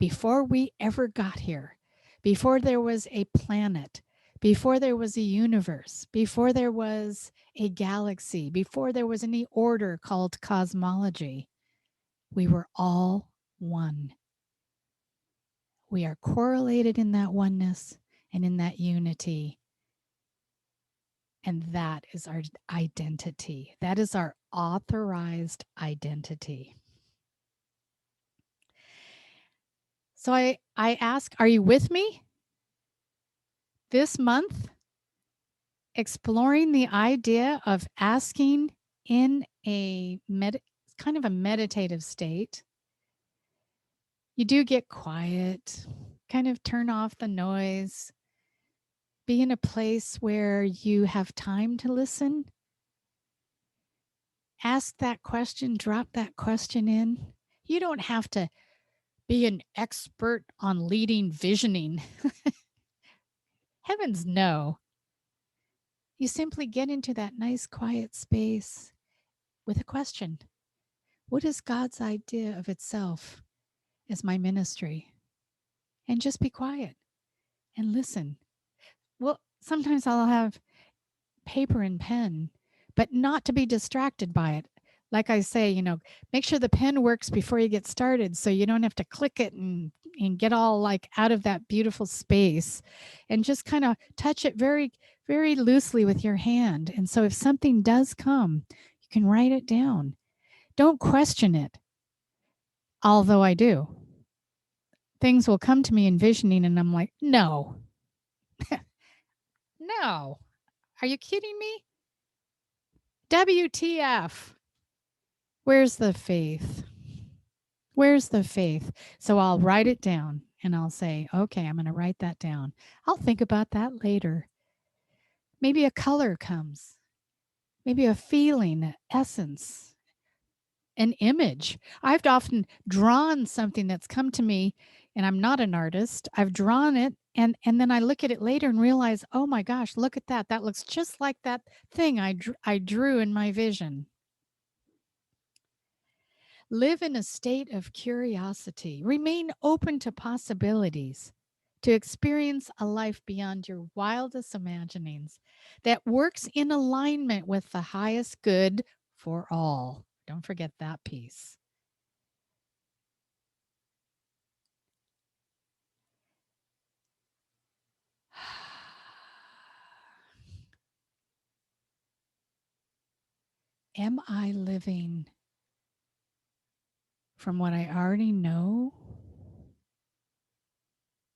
Before we ever got here, before there was a planet, before there was a universe, before there was a galaxy, before there was any order called cosmology, we were all one. We are correlated in that oneness and in that unity. And that is our identity. That is our authorized identity. So I ask, are you with me? This month, exploring the idea of asking in a kind of a meditative state. You do get quiet, kind of turn off the noise, be in a place where you have time to listen. Ask that question, drop that question in. You don't have to be an expert on leading visioning. Heavens, no. You simply get into that nice, quiet space with a question. What is God's idea of itself as my ministry? And just be quiet and listen. Well, sometimes I'll have paper and pen, but not to be distracted by it. Like I say, make sure the pen works before you get started so you don't have to click it and get all like out of that beautiful space, and just kind of touch it very, very loosely with your hand. And so if something does come, you can write it down. Don't question it. Although I do. Things will come to me in visioning and I'm like, no. No. Are you kidding me? WTF? Where's the faith? Where's the faith? So I'll write it down and I'll say, okay, I'm going to write that down. I'll think about that later. Maybe a color comes, maybe a feeling, an essence, an image. I've often drawn something that's come to me, and I'm not an artist. I've drawn it, and then I look at it later and realize, oh my gosh, look at that. That looks just like that thing I drew in my vision. Live in a state of curiosity. Remain open to possibilities, to experience a life beyond your wildest imaginings that works in alignment with the highest good for all. Don't forget that piece. Am I living from what I already know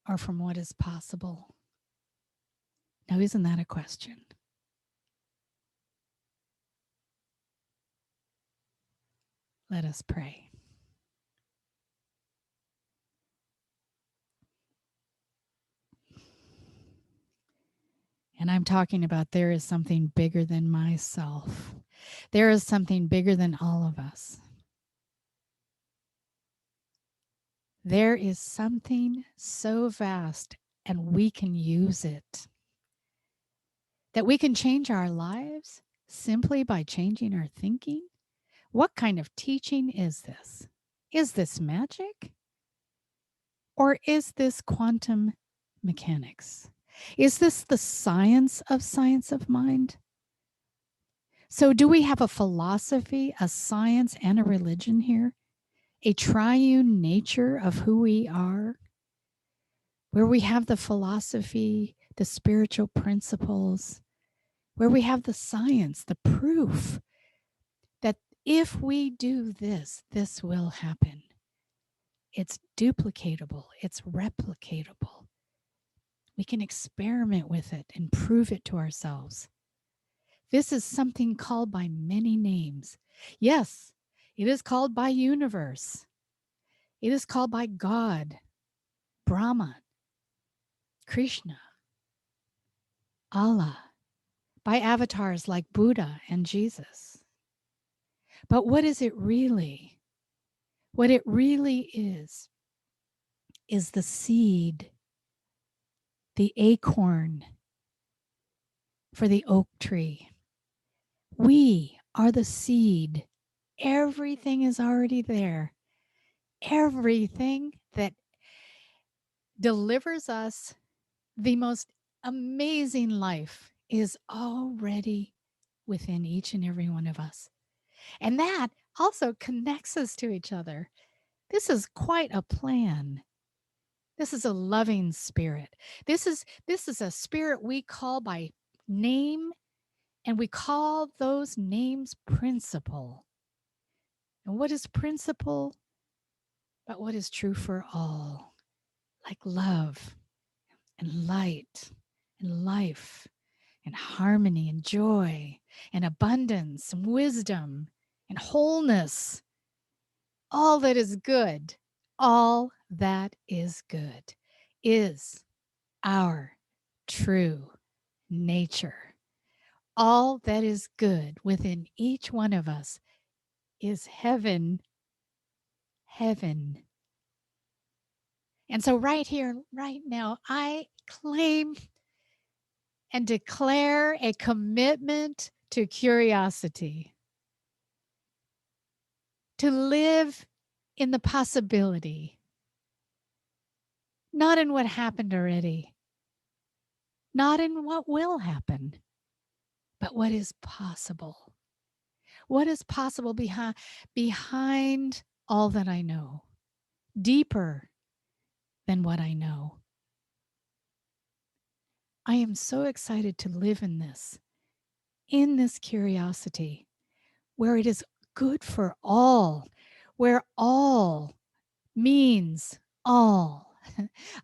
or from what is possible? Now, isn't that a question? Let us pray. And I'm talking about there is something bigger than myself. There is something bigger than all of us. There is something so vast, and we can use it. That we can change our lives simply by changing our thinking. What kind of teaching is this? Is this magic? Or is this quantum mechanics? Is this the science of mind? So do we have a philosophy, a science, and a religion here? A triune nature of who we are? Where we have the philosophy, the spiritual principles, where we have the science, the proof that if we do this, this will happen. It's duplicatable, it's replicatable. We can experiment with it and prove it to ourselves. This is something called by many names. Yes, it is called by universe. It is called by God, Brahman, Krishna, Allah, by avatars like Buddha and Jesus. But what is it really? What it really is the seed, the acorn for the oak tree. We are the seed. Everything is already there. Everything that delivers us the most amazing life is already within each and every one of us. And that also connects us to each other. This is quite a plan. This is a loving spirit. This is a spirit we call by name, and we call those names principle. And what is principle? But what is true for all, like love and light and life and harmony and joy and abundance and wisdom and wholeness. All that is good, is our true nature. All that is good within each one of us is heaven. Heaven. And so, right here, right now, I claim and declare a commitment to curiosity, to live in the possibility, not in what happened already, not in what will happen, but what is possible. What is possible behind all that I know, deeper than what I know. I am so excited to live in this curiosity, where it is good for all, where all means all,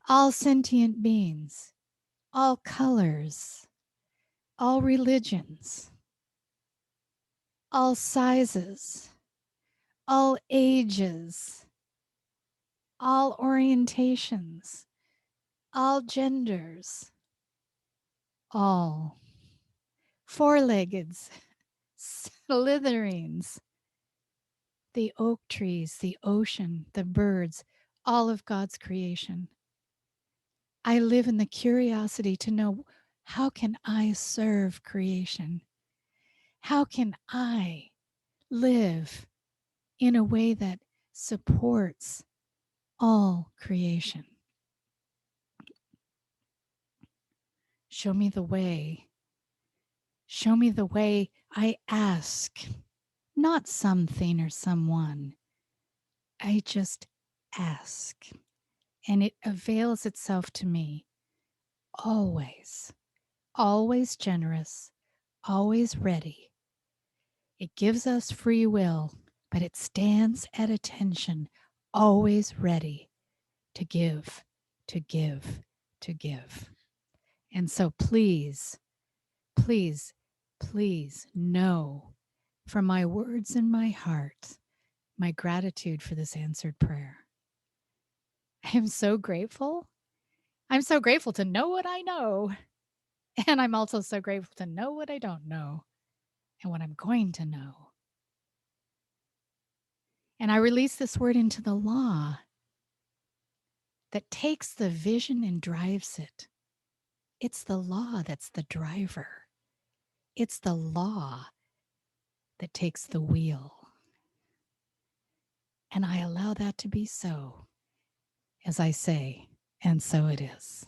all sentient beings, all colors, all religions, all sizes, all ages, all orientations, all genders, all four-leggeds, slitherings, the oak trees, the ocean, the birds, all of God's creation. I live in the curiosity to know, how can I serve creation? How can I live in a way that supports all creation? Show me the way. Show me the way, I ask, not something or someone. I just ask, and it avails itself to me always, always generous, always ready. It gives us free will, but it stands at attention, always ready to give, to give, to give. And so please, please, please know from my words and my heart, my gratitude for this answered prayer. I am so grateful. I'm so grateful to know what I know. And I'm also so grateful to know what I don't know and what I'm going to know. And I release this word into the law that takes the vision and drives it. It's the law that's the driver. It's the law that takes the wheel. And I allow that to be so, as I say, and so it is.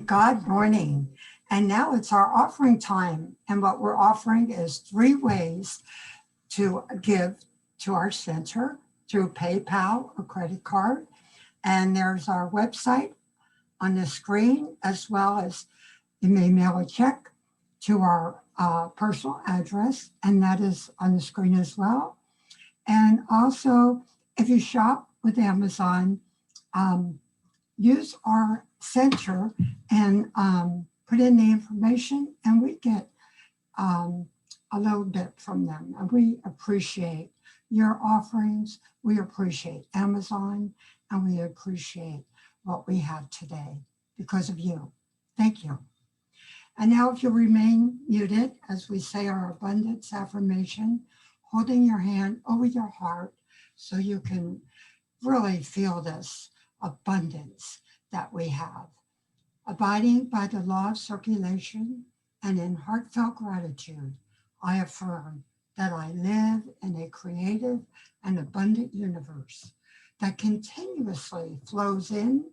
God morning. And now it's our offering time. And what we're offering is 3 ways to give to our center through PayPal or credit card. And there's our website on the screen, as well as you may mail a check to our personal address, and that is on the screen as well. And also, if you shop with Amazon, use our center and put in the information, and we get a little bit from them. And we appreciate your offerings. We appreciate Amazon, and we appreciate what we have today because of you. Thank you. And now if you remain muted as we say our abundance affirmation, holding your hand over your heart so you can really feel this abundance that we have. Abiding by the law of circulation and in heartfelt gratitude, I affirm that I live in a creative and abundant universe that continuously flows in,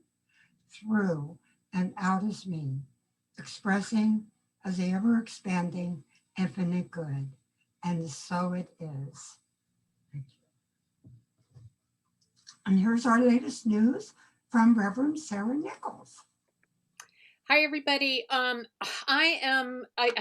through, and out as me, expressing as the ever-expanding infinite good. And so it is. Thank you. And here's our latest news from Reverend Sarah Nichols. Hi, everybody. I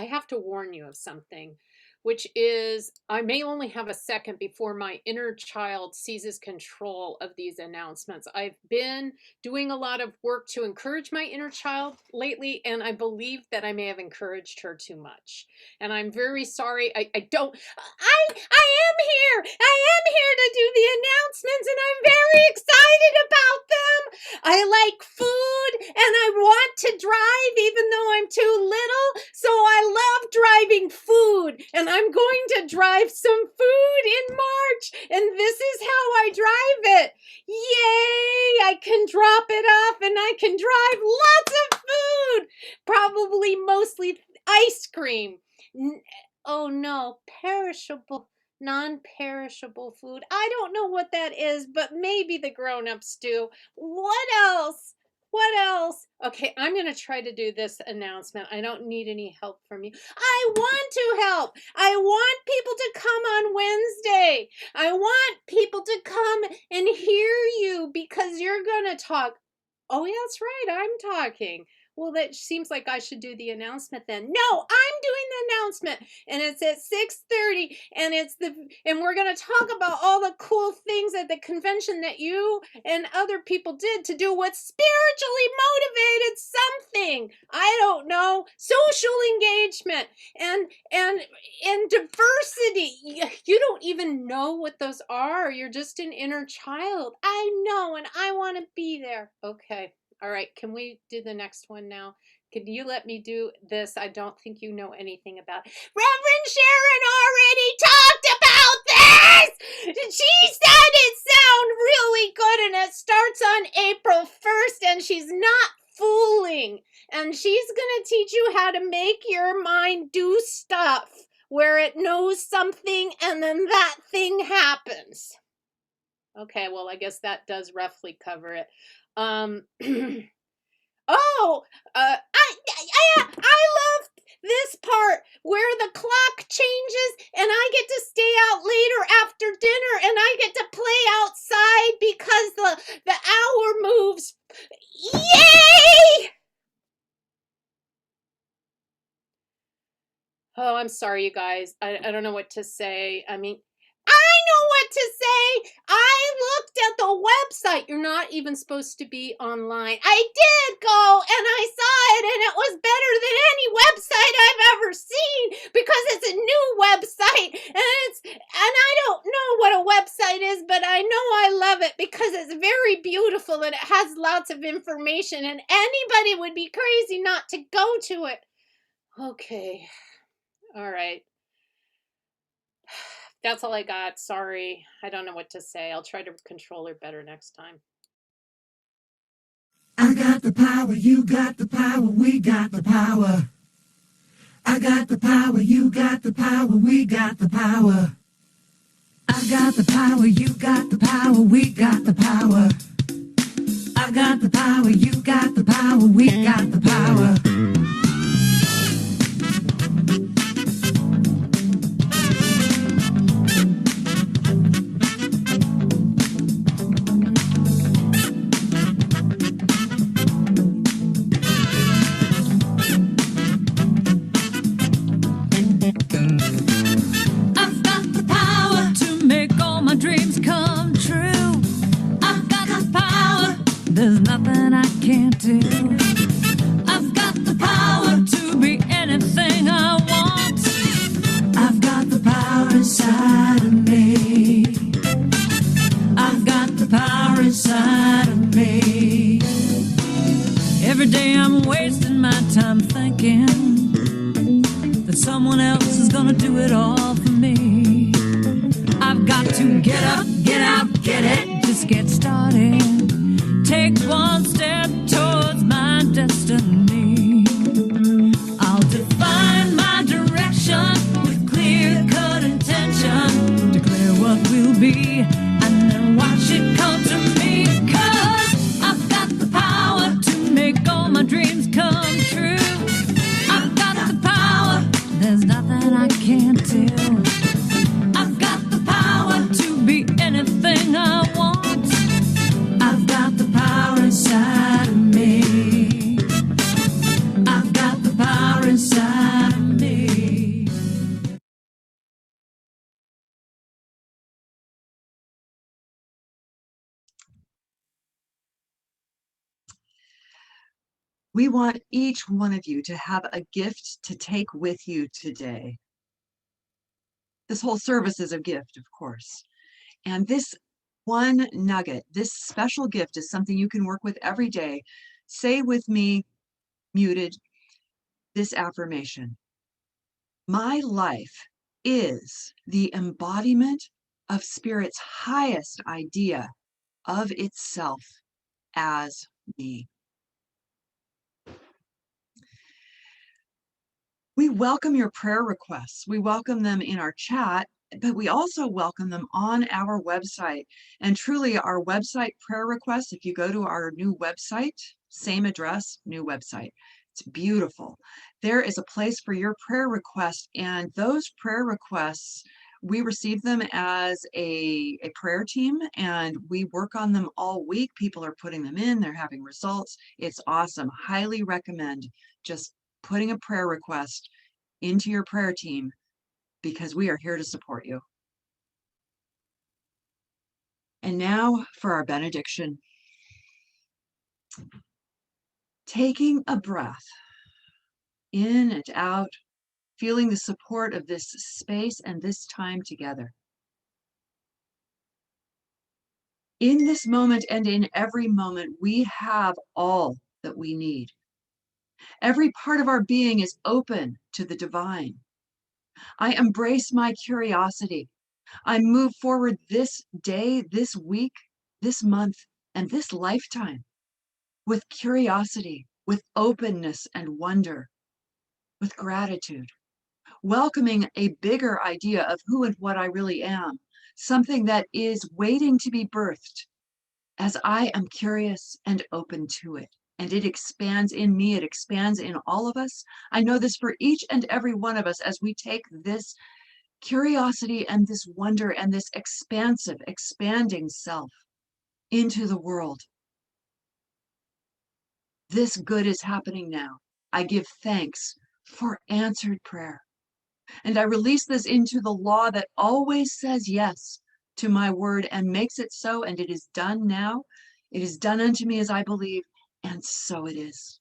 have to warn you of something, which is I may only have a second before my inner child seizes control of these announcements. I've been doing a lot of work to encourage my inner child lately, and I believe that I may have encouraged her too much. And I'm very sorry. I am here. I am here to do the announcements, and I'm very excited about them. I like food, and I want to drive even though I'm too little. So I love driving food, and I'm going to drive some food in March, and this is how I drive it. Yay! I can drop it off, and I can drive lots of food. Probably mostly ice cream. Oh no, perishable, non-perishable food. I don't know what that is, but maybe the grown-ups do. What else? What else? Okay, I'm going to try to do this announcement. I don't need any help from you. I want to help. I want people to come on Wednesday. I want people to come and hear you because you're going to talk. Oh, yeah, that's right. I'm talking. Well, that seems like I should do the announcement then. No, I'm doing the announcement, and it's at 6:30, and we're going to talk about all the cool things at the convention that you and other people did to do what's spiritually motivated something. I don't know, social engagement and diversity. You don't even know what those are. You're just an inner child. I know, and I want to be there. Okay. All right, can we do the next one now? Could you let me do this? I don't think you know anything about it. Reverend Sharon already talked about this! She said it sounded really good, and it starts on April 1st, and she's not fooling. And she's going to teach you how to make your mind do stuff where it knows something, and then that thing happens. Okay, well, I guess that does roughly cover it. I love this part where the clock changes and I get to stay out later after dinner and I get to play outside because the hour moves. Yay! Oh, I'm sorry, you guys. I don't know what to say. I mean, I know what to say. I looked at the website. You're not even supposed to be online. I did go and I saw it, and it was better than any website I've ever seen because it's a new website, and I don't know what a website is, but I know I love it because it's very beautiful and it has lots of information, and anybody would be crazy not to go to it. Okay. All right. That's all I got. Sorry. I don't know what to say. I'll try to control her better next time. I got the power, you got the power, we got the power. I got the power, you got the power, we got the power. I got the power, you got the power, we got the power. I I got the power, you got the power, we got the power. I've got the power to make all my dreams come true. I've got the power, there's nothing I can't do. I've got the power to be anything I want. I've got the power inside of me. I've got the power inside of me. Every day I'm wasting my time thinking that someone else is gonna do it all for me. I've got to get up, get out, get it, just get started. Take one step towards my destiny. I'll define my direction with clear-cut intention. Declare what will be and then watch it come to me. 'Cause I've got the power to make all my dreams come true. I've got the power, there's nothing I can't do. I've got the power to be anything I want. I've got the power inside of me. I've got the power inside of me. We want each one of you to have a gift to take with you today. This whole service is a gift, of course. And this one nugget, this special gift, is something you can work with every day. Say with me, muted, this affirmation. My life is the embodiment of Spirit's highest idea of itself as me. We welcome your prayer requests. We welcome them in our chat, but we also welcome them on our website. And truly, our website prayer requests, if you go to our new website, same address, new website, it's beautiful. There is a place for your prayer request, and those prayer requests, we receive them as a prayer team, and we work on them all week. People are putting them in, they're having results. It's awesome. Highly recommend just putting a prayer request into your prayer team, because we are here to support you. And now for our benediction. Taking a breath in and out, feeling the support of this space and this time together. In this moment and in every moment, we have all that we need. Every part of our being is open to the divine. I embrace my curiosity. I move forward this day, this week, this month, and this lifetime with curiosity, with openness and wonder, with gratitude, welcoming a bigger idea of who and what I really am, something that is waiting to be birthed as I am curious and open to it. And it expands in me, it expands in all of us. I know this for each and every one of us as we take this curiosity and this wonder and this expansive, expanding self into the world. This good is happening now. I give thanks for answered prayer. And I release this into the law that always says yes to my word and makes it so, and it is done now. It is done unto me as I believe, and so it is.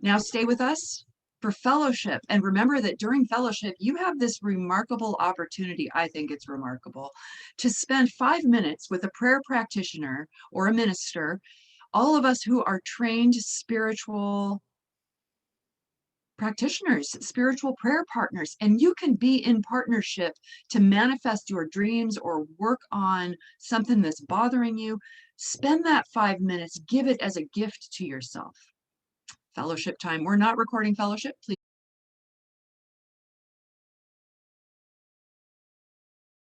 Now stay with us for fellowship. And remember that during fellowship, you have this remarkable opportunity, I think it's remarkable, to spend 5 minutes with a prayer practitioner or a minister, all of us who are trained spiritual practitioners, spiritual prayer partners, and you can be in partnership to manifest your dreams or work on something that's bothering you. Spend that 5 minutes, give it as a gift to yourself. Fellowship time. We're not recording fellowship, please.